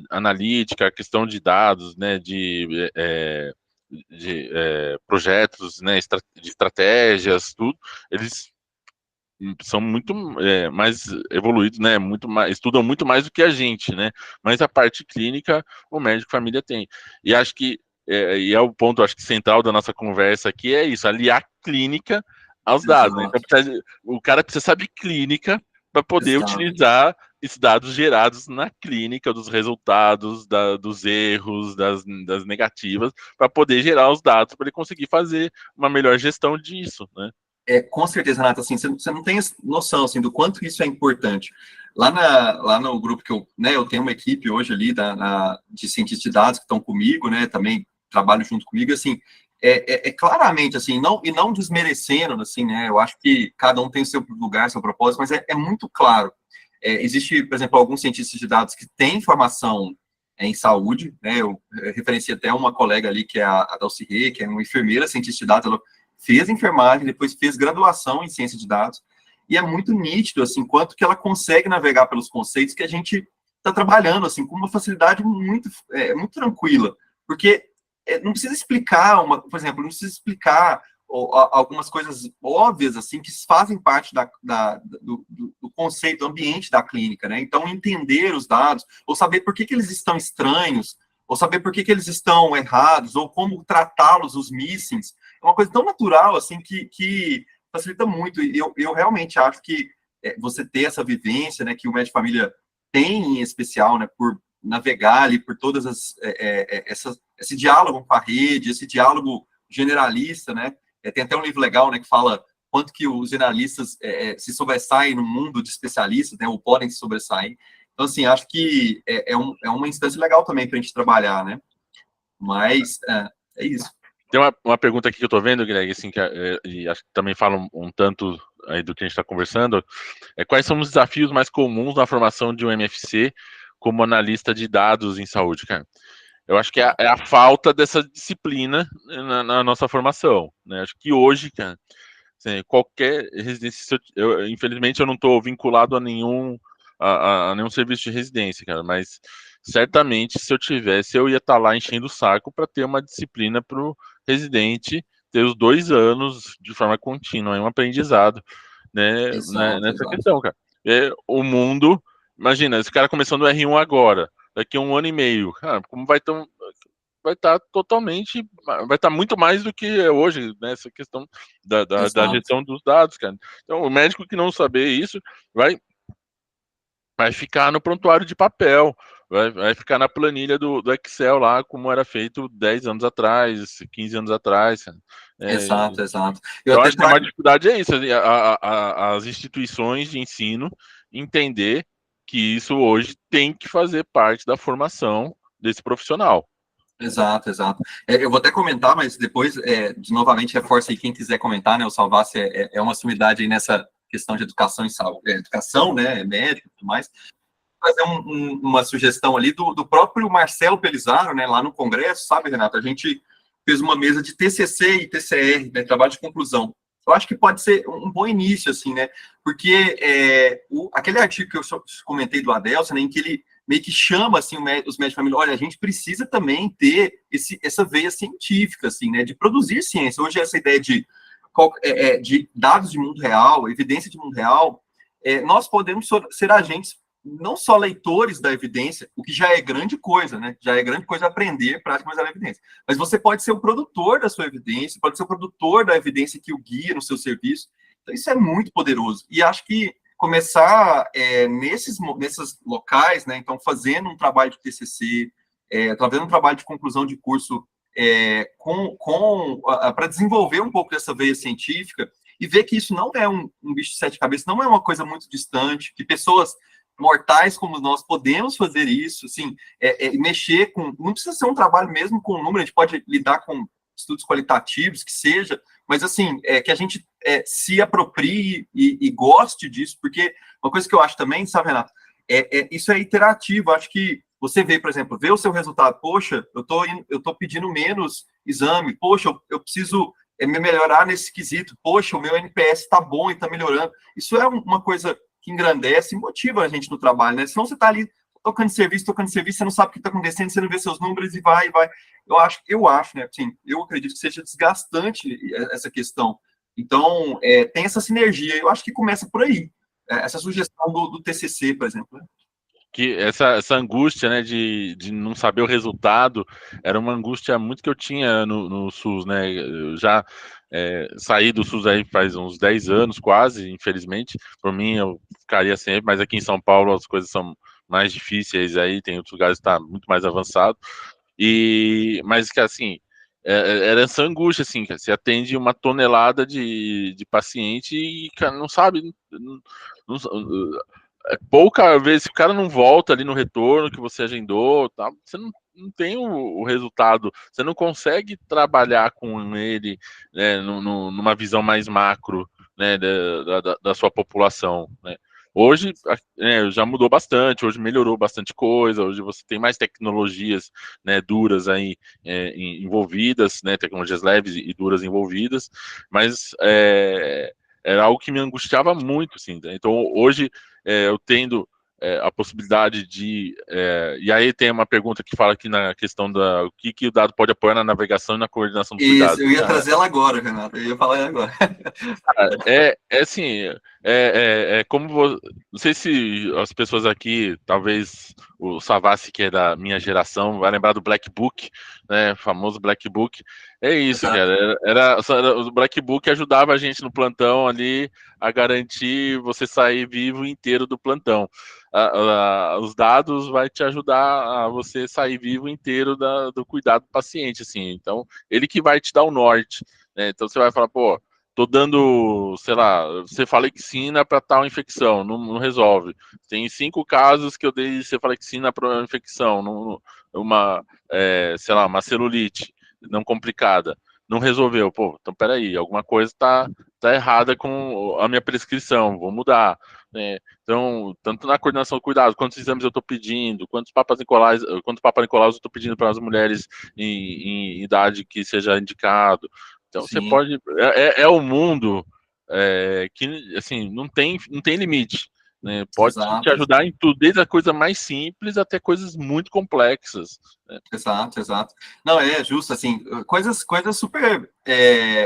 analítica, a questão de dados, né? De projetos, né, de estratégias, tudo, eles são muito mais evoluídos, né? Muito mais, estudam muito mais do que a gente, né? Mas a parte clínica, o médico família tem. E acho que e é o ponto, acho que central da nossa conversa aqui é isso, aliar clínica aos dados, né? Então, Exato, o cara precisa saber clínica para poder exato. utilizar esses dados gerados na clínica, dos resultados, dos erros, das negativas, para poder gerar os dados para ele conseguir fazer uma melhor gestão disso, né? Com certeza, Renato, assim, você não tem noção, assim, do quanto isso é importante. Lá no grupo que eu tenho uma equipe hoje ali de cientistas de dados que estão comigo, né, também trabalham junto comigo, assim, claramente, assim, não desmerecendo, assim, né, eu acho que cada um tem o seu lugar, seu propósito, mas é muito claro. Existe, por exemplo, alguns cientistas de dados que têm formação em saúde, né, eu referenciei até uma colega ali, que é a Dalcirê, que é uma enfermeira cientista de dados, ela fez enfermagem, depois fez graduação em ciência de dados, e é muito nítido, assim, quanto que ela consegue navegar pelos conceitos que a gente está trabalhando, assim, com uma facilidade muito tranquila, porque não precisa explicar, por exemplo, não precisa explicar algumas coisas óbvias, assim, que fazem parte do conceito, do ambiente da clínica, né? Então, entender os dados, ou saber por que eles estão estranhos, ou saber por que eles estão errados, ou como tratá-los, os missings, é uma coisa tão natural, assim, que facilita muito. E eu realmente acho que você ter essa vivência, né, que o médico de família tem em especial, né, por navegar ali por todas esse diálogo com a rede, esse diálogo generalista, né, tem até um livro legal, né, que fala quanto que os generalistas se sobressaem no mundo de especialistas, né, ou podem se sobressair. Então, assim, acho que é uma instância legal também para a gente trabalhar, né, mas é isso. Tem uma pergunta aqui que eu tô vendo, Greg, assim, e acho que também fala um tanto aí do que a gente está conversando, quais são os desafios mais comuns na formação de um MFC como analista de dados em saúde, cara? Eu acho que é a falta dessa disciplina na nossa formação, né? Acho que hoje, cara, assim, qualquer residência, infelizmente eu não estou vinculado a nenhum serviço de residência, cara, mas certamente se eu tivesse, eu ia estar lá enchendo o saco para ter uma disciplina para o residente ter os 2 anos de forma contínua, é um aprendizado, né, Exato, nessa exato. questão, cara. O mundo, imagina, esse cara começando o R1 agora, daqui a 1 ano e meio, cara, como vai estar totalmente, vai estar muito mais do que é hoje, né, essa questão da Exato. gestão dos dados, cara. Então, o médico que não saber isso vai ficar no prontuário de papel, vai ficar na planilha do Excel lá, como era feito 10 anos atrás, 15 anos atrás. Exato, exato. Eu Então, até acho que a maior trago. dificuldade é isso, assim, as instituições de ensino entender que isso hoje tem que fazer parte da formação desse profissional. Exato, exato. Eu vou até comentar, mas depois, novamente, reforça aí quem quiser comentar, né? O Salvácio é uma sumidade aí nessa questão de educação e saúde, educação, né? Médico e tudo mais. Fazer uma sugestão ali do próprio Marcelo Pelizaro, né? Lá no Congresso, sabe, Renato? A gente fez uma mesa de TCC e TCR, né? Trabalho de conclusão. Eu acho que pode ser um bom início, assim, né? Porque aquele artigo que eu comentei do Adelson, né, em que ele meio que chama assim, os médicos de família, olha, a gente precisa também ter essa veia científica, assim, né, de produzir ciência. Hoje essa ideia de dados de mundo real, evidência de mundo real, nós podemos ser agentes, não só leitores da evidência, o que já é grande coisa, né? Já é grande coisa aprender prática da evidência. Mas você pode ser o produtor da sua evidência, pode ser o produtor da evidência que o guia no seu serviço. Então, isso é muito poderoso. E acho que começar nesses locais, né? Então, fazendo um trabalho de TCC, fazendo um trabalho de conclusão de curso para desenvolver um pouco dessa veia científica e ver que isso não é um bicho de 7 cabeças, não é uma coisa muito distante, que pessoas mortais como nós podemos fazer isso, assim, mexer com, não precisa ser um trabalho mesmo com número, a gente pode lidar com estudos qualitativos, que seja, mas assim, que a gente se aproprie e goste disso, porque uma coisa que eu acho também, sabe, Renato, isso é iterativo, acho que você vê, por exemplo, vê o seu resultado, poxa, eu tô pedindo menos exame, poxa, eu preciso me melhorar nesse quesito, poxa, o meu NPS está bom e está melhorando, isso é uma coisa que engrandece e motiva a gente no trabalho, né? Senão você está ali tocando serviço, você não sabe o que está acontecendo, você não vê seus números e vai. Eu acho, né? Assim, eu acredito que seja desgastante essa questão. Então, tem essa sinergia, eu acho que começa por aí. Essa sugestão do TCC, por exemplo, né? Que essa angústia, né, de não saber o resultado, era uma angústia muito que eu tinha no SUS, né? Eu já saí do SUS aí faz uns 10 anos, quase, infelizmente. Por mim, eu ficaria sempre, mas aqui em São Paulo as coisas são mais difíceis aí, tem outros lugares que está muito mais avançado. Mas que assim, era essa angústia, assim, que você atende uma tonelada de paciente e, cara, não sabe. Não, pouca vez, se o cara não volta ali no retorno que você agendou, tá, você não tem o resultado, você não consegue trabalhar com ele, né, numa visão mais macro, né, da sua população, né. Hoje já mudou bastante, hoje melhorou bastante coisa, hoje você tem mais tecnologias, né, duras aí envolvidas, né, tecnologias leves e duras envolvidas, mas era algo que me angustiava muito, assim, né? Então hoje eu tendo a possibilidade de. E aí tem uma pergunta que fala aqui na questão da o que o dado pode apoiar na navegação e na coordenação do Isso, cuidado. eu ia trazer ela agora, Renato, eu ia falar ela agora. Assim, como não sei se as pessoas aqui, talvez o Savassi, que é da minha geração, vai lembrar do Black Book, né, famoso Black Book. É isso, Exato. cara, o Black Book ajudava a gente no plantão ali a garantir você sair vivo inteiro do plantão. Os dados vai te ajudar a você sair vivo inteiro do cuidado do paciente, assim. Então, ele que vai te dar o norte, né? Então você vai falar, pô, tô dando, sei lá, cefalexina para tal infecção, não resolve. Tem 5 casos que eu dei cefalexina para infecção, sei lá, uma celulite não complicada. Não resolveu. Pô, então peraí, alguma coisa tá errada com a minha prescrição, vou mudar. Né? Então, tanto na coordenação do cuidado, quantos exames eu estou pedindo, quantos Papas Nicolau eu estou pedindo para as mulheres em idade que seja indicado. Então você Sim. pode. É o mundo que assim não tem limite. Né? Pode te Exato, ajudar em tudo, desde a coisa mais simples até coisas muito complexas. Né? exato. Não, é justo, assim, coisas super...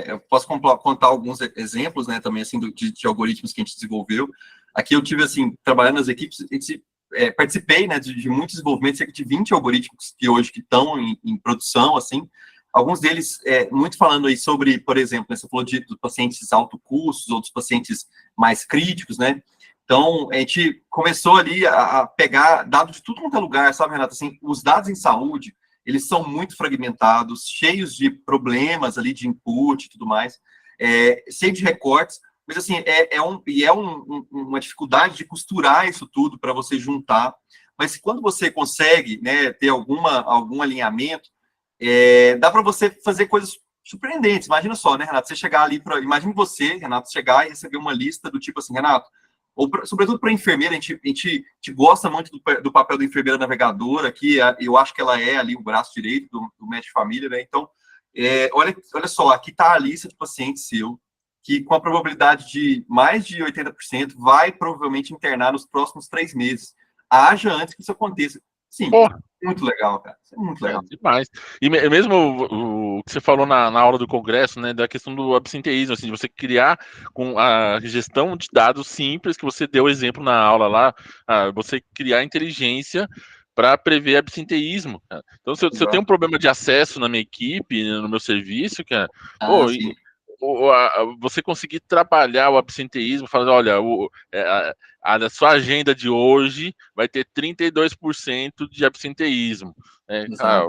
eu posso contar alguns exemplos, né, também, assim, de algoritmos que a gente desenvolveu. Aqui eu tive, assim, trabalhando nas equipes, participei, né, de muito desenvolvimento, cerca de 20 algoritmos que hoje estão em produção, assim, alguns deles, muito falando aí sobre, por exemplo, né, você falou dos pacientes alto custos, outros pacientes mais críticos, né, então, a gente começou ali a pegar dados de tudo quanto é lugar, sabe, Renato? Assim, os dados em saúde, eles são muito fragmentados, cheios de problemas ali de input e tudo mais, cheio de recortes, mas assim, uma dificuldade de costurar isso tudo para você juntar, mas quando você consegue, né, ter algum alinhamento, dá para você fazer coisas surpreendentes. Imagina só, né, Renato? Você chegar ali, imagine você, Renato, chegar e receber uma lista do tipo assim, Renato, ou sobretudo para enfermeira, a gente gosta muito do papel da enfermeira navegadora, que eu acho que ela é ali o braço direito do médico de família, né? Então, olha só, aqui está a lista de pacientes seu, que com a probabilidade de mais de 80% vai provavelmente internar nos próximos 3 meses. Haja antes que isso aconteça. Sim, muito legal, cara. Isso é muito legal. Demais. E mesmo o que você falou na aula do congresso, né, da questão do absenteísmo, assim, de você criar com a gestão de dados simples, que você deu exemplo na aula lá, você criar inteligência para prever absenteísmo. Cara. Então, se eu tenho um problema de acesso na minha equipe, no meu serviço, cara, você conseguir trabalhar o absenteísmo, falando, olha, a sua agenda de hoje vai ter 32% de absenteísmo. Cara,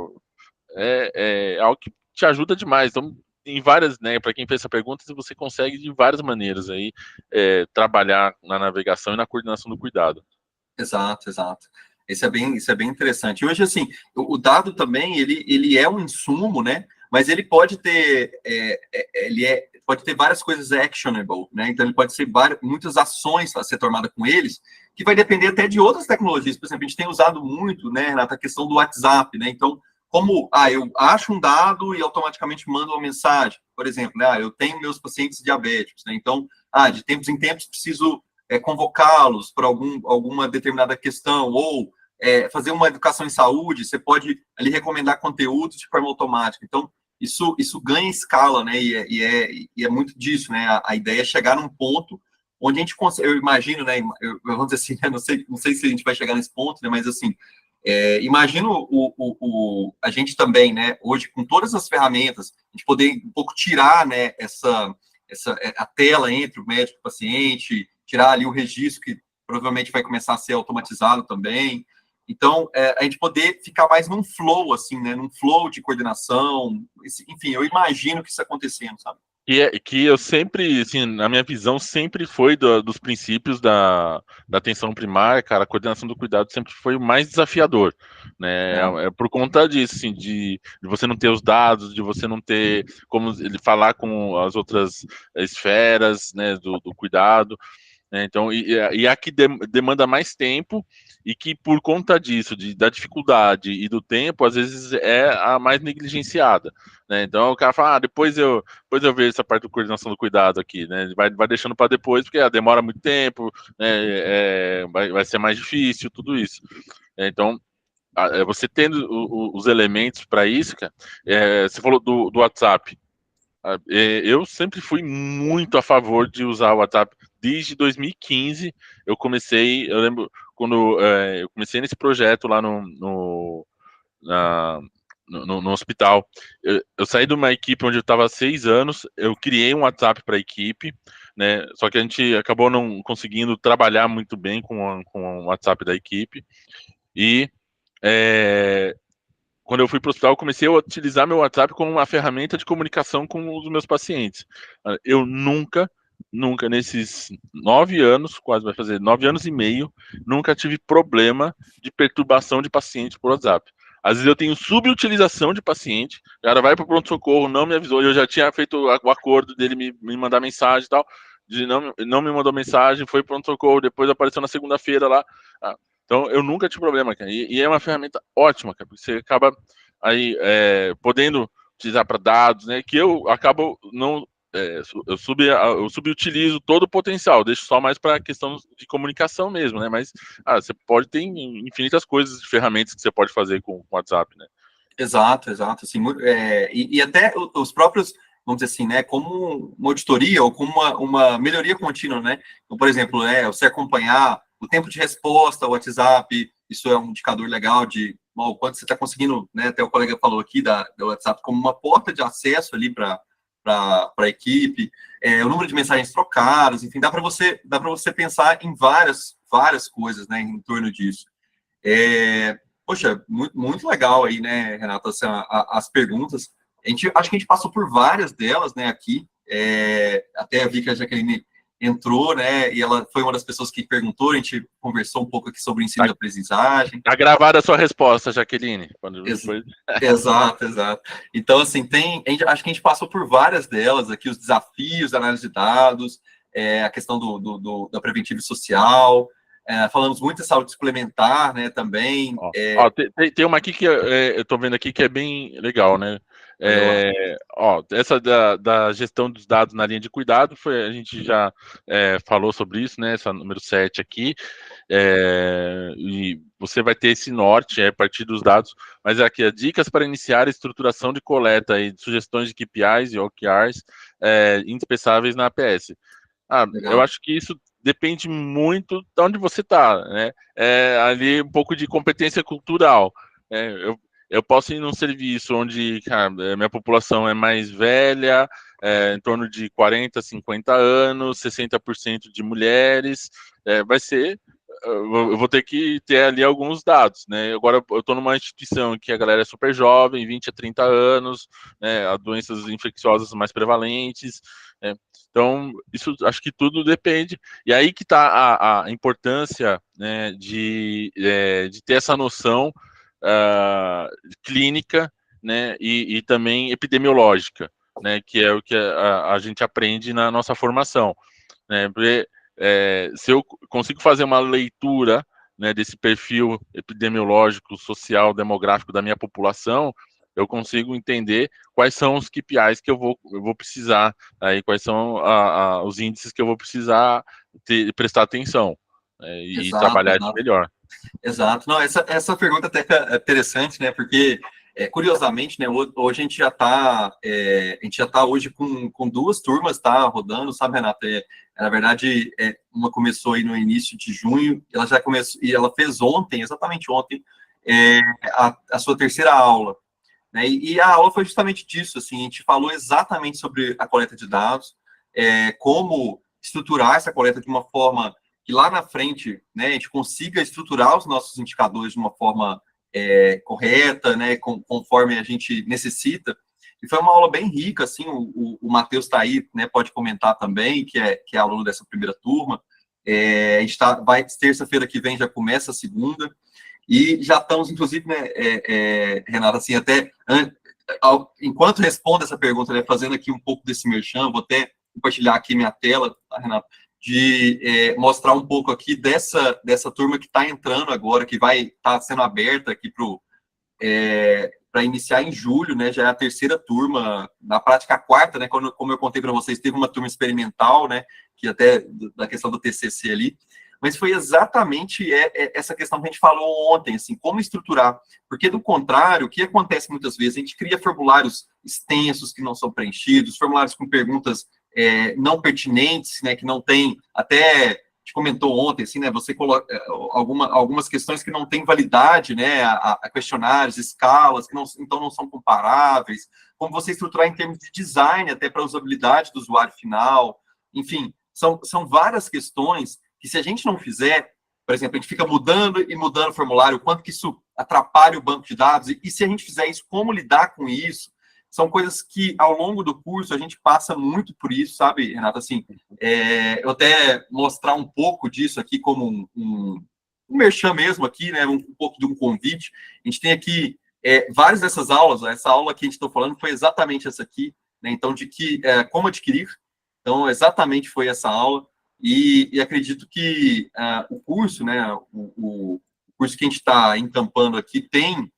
é algo que te ajuda demais. Então, em várias, né, para quem fez essa pergunta, você consegue de várias maneiras aí trabalhar na navegação e na coordenação do cuidado. Exato. Isso é bem interessante. E hoje, assim, o dado também, ele é um insumo, né? Mas ele pode ter, pode ter várias coisas actionable, né? Então, ele pode ser muitas ações a ser tomada com eles, que vai depender até de outras tecnologias. Por exemplo, a gente tem usado muito, né, Renata, a questão do WhatsApp, né? Então, como, eu acho um dado e automaticamente mando uma mensagem. Por exemplo, né, eu tenho meus pacientes diabéticos, né? Então, de tempos em tempos preciso convocá-los para alguma determinada questão, ou fazer uma educação em saúde, você pode ali recomendar conteúdos de forma automática. Então, isso ganha escala, né? E é muito disso, né? A ideia é chegar num ponto onde a gente consegue, eu imagino, né? Vamos dizer assim, não sei se a gente vai chegar nesse ponto, né? Mas assim, imagino a gente também, né? Hoje, com todas as ferramentas, a gente poder um pouco tirar, né? A tela entre o médico e o paciente, tirar ali o registro que provavelmente vai começar a ser automatizado também. Então, a gente poder ficar mais num flow, assim, né? Num flow de coordenação. Enfim, eu imagino que isso acontecendo, sabe? Que eu sempre, assim, na minha visão, sempre foi dos princípios da atenção primária, cara, a coordenação do cuidado sempre foi o mais desafiador, né? É por conta disso, assim, de você não ter os dados, de você não ter como ele falar com as outras esferas, né, do cuidado. Então, e a que demanda mais tempo e que por conta disso, da dificuldade e do tempo, às vezes é a mais negligenciada, né? Então o cara fala, depois eu vejo essa parte da coordenação do cuidado aqui, né? Vai deixando para depois, porque demora muito tempo, né? Vai ser mais difícil, tudo isso. Então, você tendo os elementos para isso, cara, você falou do WhatsApp. Eu sempre fui muito a favor de usar o WhatsApp. Desde 2015, eu lembro quando eu comecei nesse projeto lá na, no hospital. Eu saí de uma equipe onde eu estava há 6 anos, eu criei um WhatsApp para a equipe, né? Só que a gente acabou não conseguindo trabalhar muito bem com o WhatsApp da equipe. E é, quando eu fui para o hospital, eu comecei a utilizar meu WhatsApp como uma ferramenta de comunicação com os meus pacientes. Eu nunca, nesses 9 anos, quase vai fazer 9 anos e meio, nunca tive problema de perturbação de pacientes por WhatsApp. Às vezes eu tenho subutilização de paciente, o cara vai para o pronto-socorro, não me avisou, eu já tinha feito o acordo dele me mandar mensagem e tal, não me mandou mensagem, foi para o pronto-socorro, depois apareceu na segunda-feira lá. Então, eu nunca tive problema, cara. E é uma ferramenta ótima, cara, porque você acaba aí podendo utilizar para dados, né? Que eu acabo não. Eu subutilizo todo o potencial, deixo só mais para questão de comunicação mesmo, né? Mas você pode ter infinitas coisas, ferramentas que você pode fazer com o WhatsApp, né? Exato. Assim, e até os próprios, vamos dizer assim, né, como uma auditoria ou como uma melhoria contínua, né? Então, por exemplo, você acompanhar o tempo de resposta ao WhatsApp, isso é um indicador legal de o quanto você está conseguindo, né? Até o colega falou aqui do WhatsApp como uma porta de acesso ali para a equipe, o número de mensagens trocadas, enfim, dá para você pensar em várias coisas, né, em torno disso. Poxa, muito, muito legal aí, né, Renata, assim, as perguntas. Acho que a gente passou por várias delas, né, aqui. Até vi que a Jaqueline entrou, né, e ela foi uma das pessoas que perguntou, a gente conversou um pouco aqui sobre o ensino da aprendizagem. Tá gravada a sua resposta, Jaqueline. Exato. Então, assim, acho que a gente passou por várias delas aqui, os desafios da análise de dados, a questão da preventiva social, falamos muito de saúde suplementar, né, também. Tem uma aqui que eu tô vendo aqui que é bem legal, né? Essa da gestão dos dados na linha de cuidado, a gente já falou sobre isso, né? Essa número 7 aqui. E você vai ter esse norte a partir dos dados, mas aqui, dicas para iniciar a estruturação de coleta e sugestões de KPIs e OKRs indispensáveis na APS. Eu acho que isso depende muito de onde você está, né? Ali um pouco de competência cultural. Eu posso ir num serviço onde, cara, minha população é mais velha, em torno de 40, 50 anos, 60% de mulheres, vai ser. Eu vou ter que ter ali alguns dados, né? Agora eu estou numa instituição que a galera é super jovem, 20 a 30 anos, né? Há doenças infecciosas mais prevalentes, né? Então, isso acho que tudo depende. E aí que está a importância, né, de ter essa noção clínica, né, e também epidemiológica, né, que é o que a gente aprende na nossa formação, né, porque se eu consigo fazer uma leitura, né, desse perfil epidemiológico, social, demográfico da minha população, eu consigo entender quais são os KPIs que eu vou precisar, aí quais são os índices que eu vou precisar prestar atenção, e trabalhar isso melhor. Exato. Não, essa pergunta até é interessante, né? Porque Curiosamente, né, hoje a gente já está hoje com 2 turmas, tá, rodando, sabe, Renata? Na verdade, uma começou aí no início de junho, ela já começou, e ela fez ontem, exatamente ontem, a sua 3ª aula, né? E a aula foi justamente disso, assim, a gente falou exatamente sobre a coleta de dados, como estruturar essa coleta de uma forma que lá na frente, né, a gente consiga estruturar os nossos indicadores de uma forma correta, né, conforme a gente necessita. E foi uma aula bem rica, assim, o Matheus está aí, né, pode comentar também, que é aluno dessa primeira turma. A gente terça-feira que vem já começa a segunda, e já estamos, inclusive, né, Renata, assim, até enquanto respondo essa pergunta, né, fazendo aqui um pouco desse merchan, vou até compartilhar aqui minha tela, tá, Renata, de mostrar um pouco aqui dessa turma que está entrando agora, que vai estar sendo aberta aqui para iniciar em julho, né? Já é a 3ª turma, na prática a 4ª, né? Como eu contei para vocês, teve uma turma experimental, né? Que até da questão do TCC ali, mas foi exatamente essa questão que a gente falou ontem, assim, como estruturar, porque do contrário, o que acontece muitas vezes, a gente cria formulários extensos que não são preenchidos, formulários com perguntas não pertinentes, né, que não tem, até a gente comentou ontem, assim, né, você coloca algumas questões que não têm validade, né, a questionários, escalas, que então não são comparáveis, como você estruturar em termos de design, até para a usabilidade do usuário final, enfim, são várias questões que se a gente não fizer, por exemplo, a gente fica mudando e mudando o formulário, o quanto que isso atrapalha o banco de dados, e se a gente fizer isso, como lidar com isso, são coisas que, ao longo do curso, a gente passa muito por isso, sabe, Renata? Assim, eu até mostrar um pouco disso aqui como um merchan mesmo aqui, né, um pouco de um convite. A gente tem aqui várias dessas aulas, essa aula que a gente está falando foi exatamente essa aqui, né, então, de como adquirir. Então, exatamente foi essa aula, e acredito que o curso, né, o curso que a gente está encampando aqui tem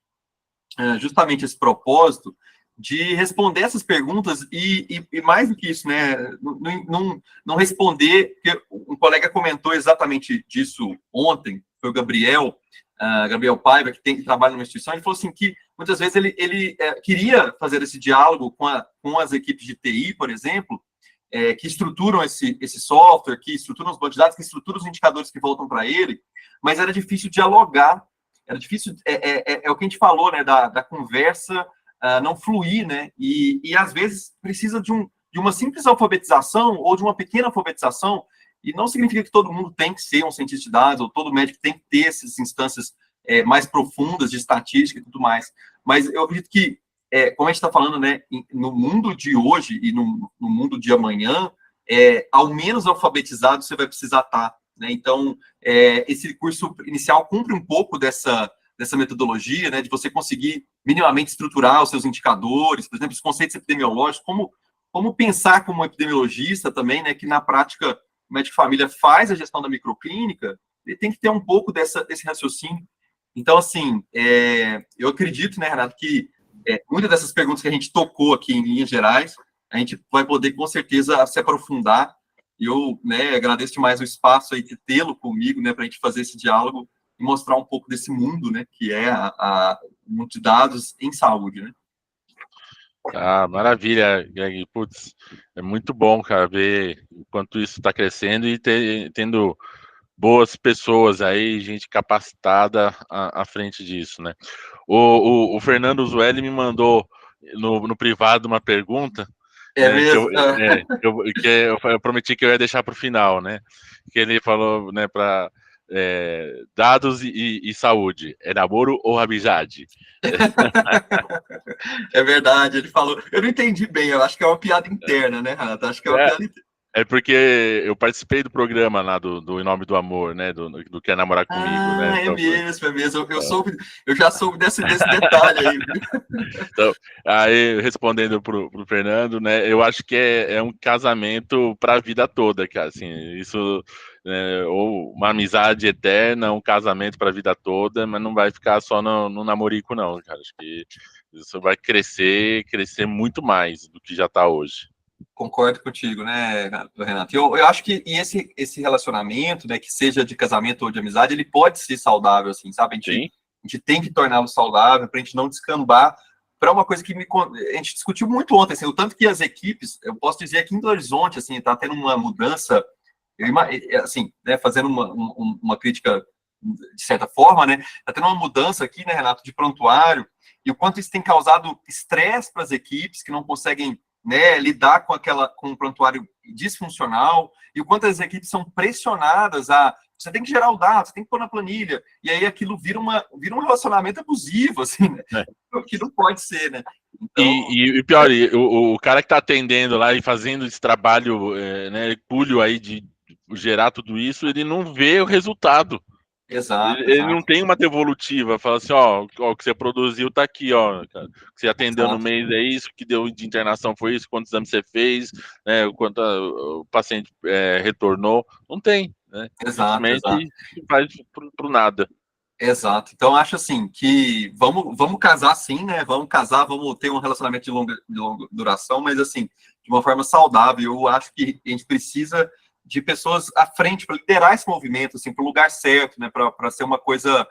justamente esse propósito de responder essas perguntas e mais do que isso, né, não responder, porque um colega comentou exatamente disso ontem, foi o Gabriel Paiva, que trabalha numa instituição, ele falou assim que muitas vezes ele queria fazer esse diálogo com as equipes de TI, por exemplo, que estruturam esse software, que estruturam os bancos de dados, que estruturam os indicadores que voltam para ele, mas era difícil dialogar, era difícil, o que a gente falou, né, da conversa não fluir, né, e às vezes precisa de uma simples alfabetização ou de uma pequena alfabetização, e não significa que todo mundo tem que ser um cientista de dados, ou todo médico tem que ter essas instâncias mais profundas de estatística e tudo mais, mas eu acredito que, como a gente está falando, né, no mundo de hoje e no mundo de amanhã, ao menos alfabetizado você vai precisar estar, né? Então, esse curso inicial cumpre um pouco dessa metodologia, né, de você conseguir minimamente estruturar os seus indicadores, por exemplo, os conceitos epidemiológicos, como pensar como um epidemiologista também, né, que na prática o médico de família faz a gestão da microclínica, ele tem que ter um pouco desse raciocínio. Então, assim, eu acredito, né, Renato, que muitas dessas perguntas que a gente tocou aqui em linhas gerais, a gente vai poder, com certeza, se aprofundar. E eu, né, agradeço demais o espaço aí de tê-lo comigo, né, para a gente fazer esse diálogo e mostrar um pouco desse mundo, né, que é o mundo de dados em saúde, né. Ah, maravilha, Greg. Putz, é muito bom, cara, ver o quanto isso está crescendo e tendo boas pessoas aí, gente capacitada à frente disso, né? O Fernando Zueli me mandou no privado uma pergunta, né, Mesmo? eu prometi que eu ia deixar para o final, né? Que ele falou, né, para dados e saúde, é namoro ou amizade? É verdade, ele falou. Eu não entendi bem, eu acho que é uma piada interna, né, Renato? Acho que é uma piada interna. É porque eu participei do programa lá do Em Nome do Amor, né? Do Quer Namorar Comigo, né? É Então, mesmo, é mesmo. Eu já soube desse detalhe aí. então, aí, respondendo pro Fernando, né? Eu acho que é um casamento para a vida toda, cara. Assim, isso, né, ou uma amizade eterna, um casamento para a vida toda, mas não vai ficar só no namorico, não, cara. Acho que isso vai crescer muito mais do que já está hoje. Concordo contigo, né, Renato? Eu acho que esse relacionamento, né, que seja de casamento ou de amizade, ele pode ser saudável, assim, sabe? A gente gente tem que torná-lo saudável para a gente não descambar para uma coisa que a gente discutiu muito ontem, assim, o tanto que as equipes, eu posso dizer aqui em Belo Horizonte, assim, está tendo uma mudança, assim, né, fazendo uma crítica de certa forma, né, está tendo uma mudança aqui, né, Renato, de prontuário, e o quanto isso tem causado estresse para as equipes que não conseguem, né, lidar com um prontuário disfuncional, e o quanto as equipes são pressionadas você tem que gerar o dado, você tem que pôr na planilha, e aí aquilo vira um relacionamento abusivo, assim, né? Que não pode ser, né? Então... E pior, o cara que está atendendo lá e fazendo esse trabalho, né, pulho aí de gerar tudo isso, ele não vê o resultado. Exato. Ele não tem uma devolutiva, fala assim, ó, o que você produziu tá aqui, ó, cara. O que você atendeu no mês é isso, o que deu de internação foi isso, quantos exames você fez, né, o quanto o paciente retornou, não tem, né? Exato. Faz pro nada. Exato. Então, acho assim, que vamos casar sim, né, vamos ter um relacionamento de longa duração, mas assim, de uma forma saudável. Eu acho que a gente precisa de pessoas à frente para liderar esse movimento, assim, para o lugar certo, né, para ser uma coisa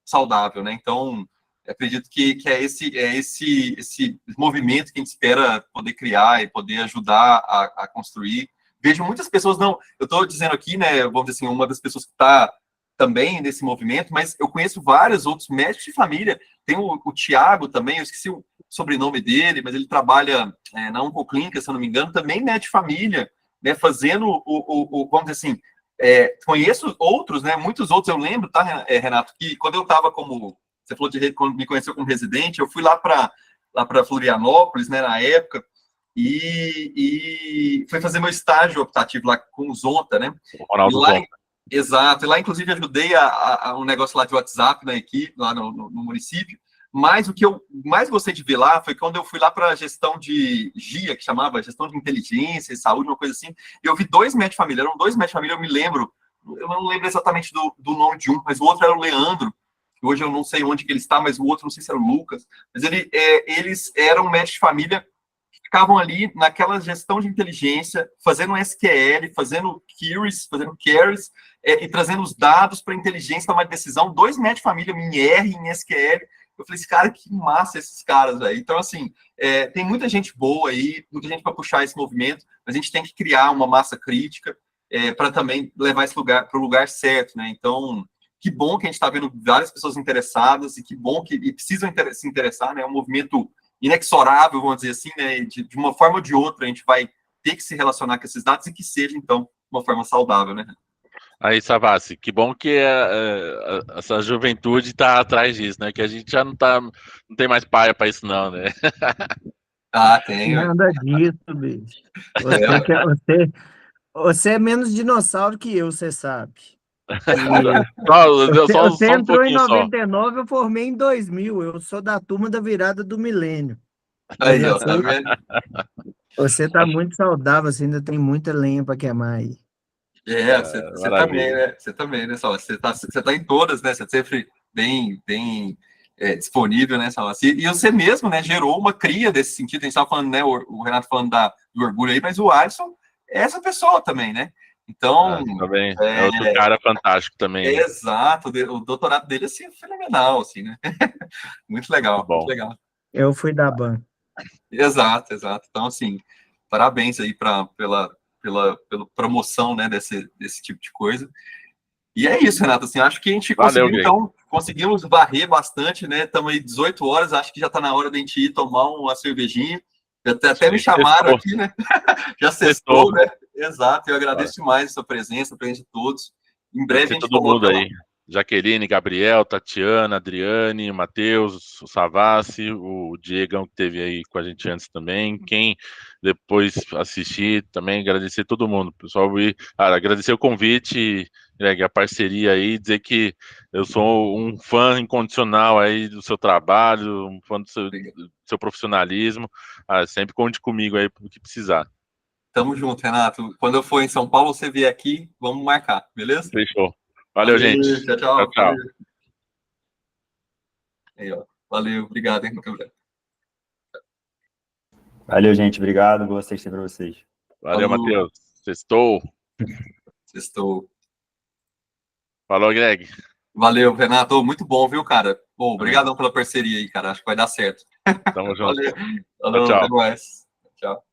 saudável, né? Então, acredito que é esse movimento que a gente espera poder criar e poder ajudar a construir. Vejo muitas pessoas, eu estou dizendo aqui, né, vamos dizer assim, uma das pessoas que está também nesse movimento, mas eu conheço vários outros médicos de família. Tem o Tiago também, eu esqueci o sobrenome dele, mas ele trabalha na Oncoclínica, se eu não me engano, também médico de família, né, fazendo vamos dizer assim, conheço outros, né, muitos outros, eu lembro, tá, Renato, que quando eu estava você falou quando me conheceu como residente, eu fui lá para Florianópolis, né, na época, e fui fazer meu estágio optativo lá com o Zonta, né, Ronaldo Zonta. Exato, e lá inclusive ajudei um negócio lá de WhatsApp na equipe, lá no município, mas o que eu mais gostei de ver lá foi quando eu fui lá para a gestão de GIA, que chamava Gestão de Inteligência e Saúde, uma coisa assim, e eu vi dois médicos de família, eram dois médicos de família, eu não lembro exatamente do nome de um, mas o outro era o Leandro, que hoje eu não sei onde que ele está, mas o outro não sei se era o Lucas, mas eles eram médicos de família que ficavam ali naquela gestão de inteligência, fazendo SQL, fazendo queries, e trazendo os dados para a inteligência tomar decisão, dois médicos de família em R, em SQL. Eu falei, cara, que massa esses caras, velho. Então, assim, tem muita gente boa aí, muita gente para puxar esse movimento, mas a gente tem que criar uma massa crítica para também levar esse lugar para o lugar certo, né? Então, que bom que a gente está vendo várias pessoas interessadas e que bom que precisam se interessar, né? É um movimento inexorável, vamos dizer assim, né? De uma forma ou de outra, a gente vai ter que se relacionar com esses dados e que seja, então, uma forma saudável, né? Aí, Savassi, que bom que essa juventude está atrás disso, né? Que a gente já não tem mais paia para isso, não, né? Tem. Nada disso, bicho. Você é menos dinossauro que eu, você sabe. Você entrou em 99, eu formei em 2000. Eu sou da turma da virada do milênio. Aí, ó, tá vendo? Você está muito saudável, você ainda tem muita lenha para queimar aí. Você também, né? Você também, né, Salva? Você tá em todas, né? Você é sempre bem disponível, né, Salva? E você mesmo, né, gerou uma cria desse sentido. A gente estava falando, né, o Renato falando do orgulho aí, mas o Alisson é essa pessoa também, né? Então. Também. É outro cara fantástico também. Exato, o doutorado dele assim, é fenomenal, assim, né? Muito legal, muito legal. Eu fui da banca. Exato. Então, assim, parabéns aí pela promoção, né, desse tipo de coisa. E é isso, Renato, assim, acho que a gente conseguimos varrer bastante, né, estamos aí 18 horas, acho que já está na hora da gente ir tomar uma cervejinha, até me chamaram aqui, né, já sextou, né, exato, eu agradeço demais a sua presença, a presença de todos, em breve a gente todo mundo aí. Jaqueline, Gabriel, Tatiana, Adriane, Matheus, o Savassi, o Diegão que esteve aí com a gente antes também, quem depois assistir também, agradecer todo mundo, pessoal, agradecer o convite, Greg, a parceria aí, dizer que eu sou um fã incondicional aí do seu trabalho, um fã do seu profissionalismo, sempre conte comigo aí pro que precisar. Tamo junto, Renato. Quando eu for em São Paulo, você vier aqui, vamos marcar, beleza? Fechou. Valeu, gente. Tchau. Tchau. Aí, ó. Valeu, obrigado, hein, Gabriel. Valeu, gente. Obrigado. Boa sexta para vocês. Valeu, Matheus. Sextou. Sextou. Falou, Greg. Valeu, Renato. Muito bom, viu, cara? Bom, obrigadão pela parceria aí, cara. Acho que vai dar certo. Tamo junto. Valeu. Falou, Tchau. até mais. Tchau.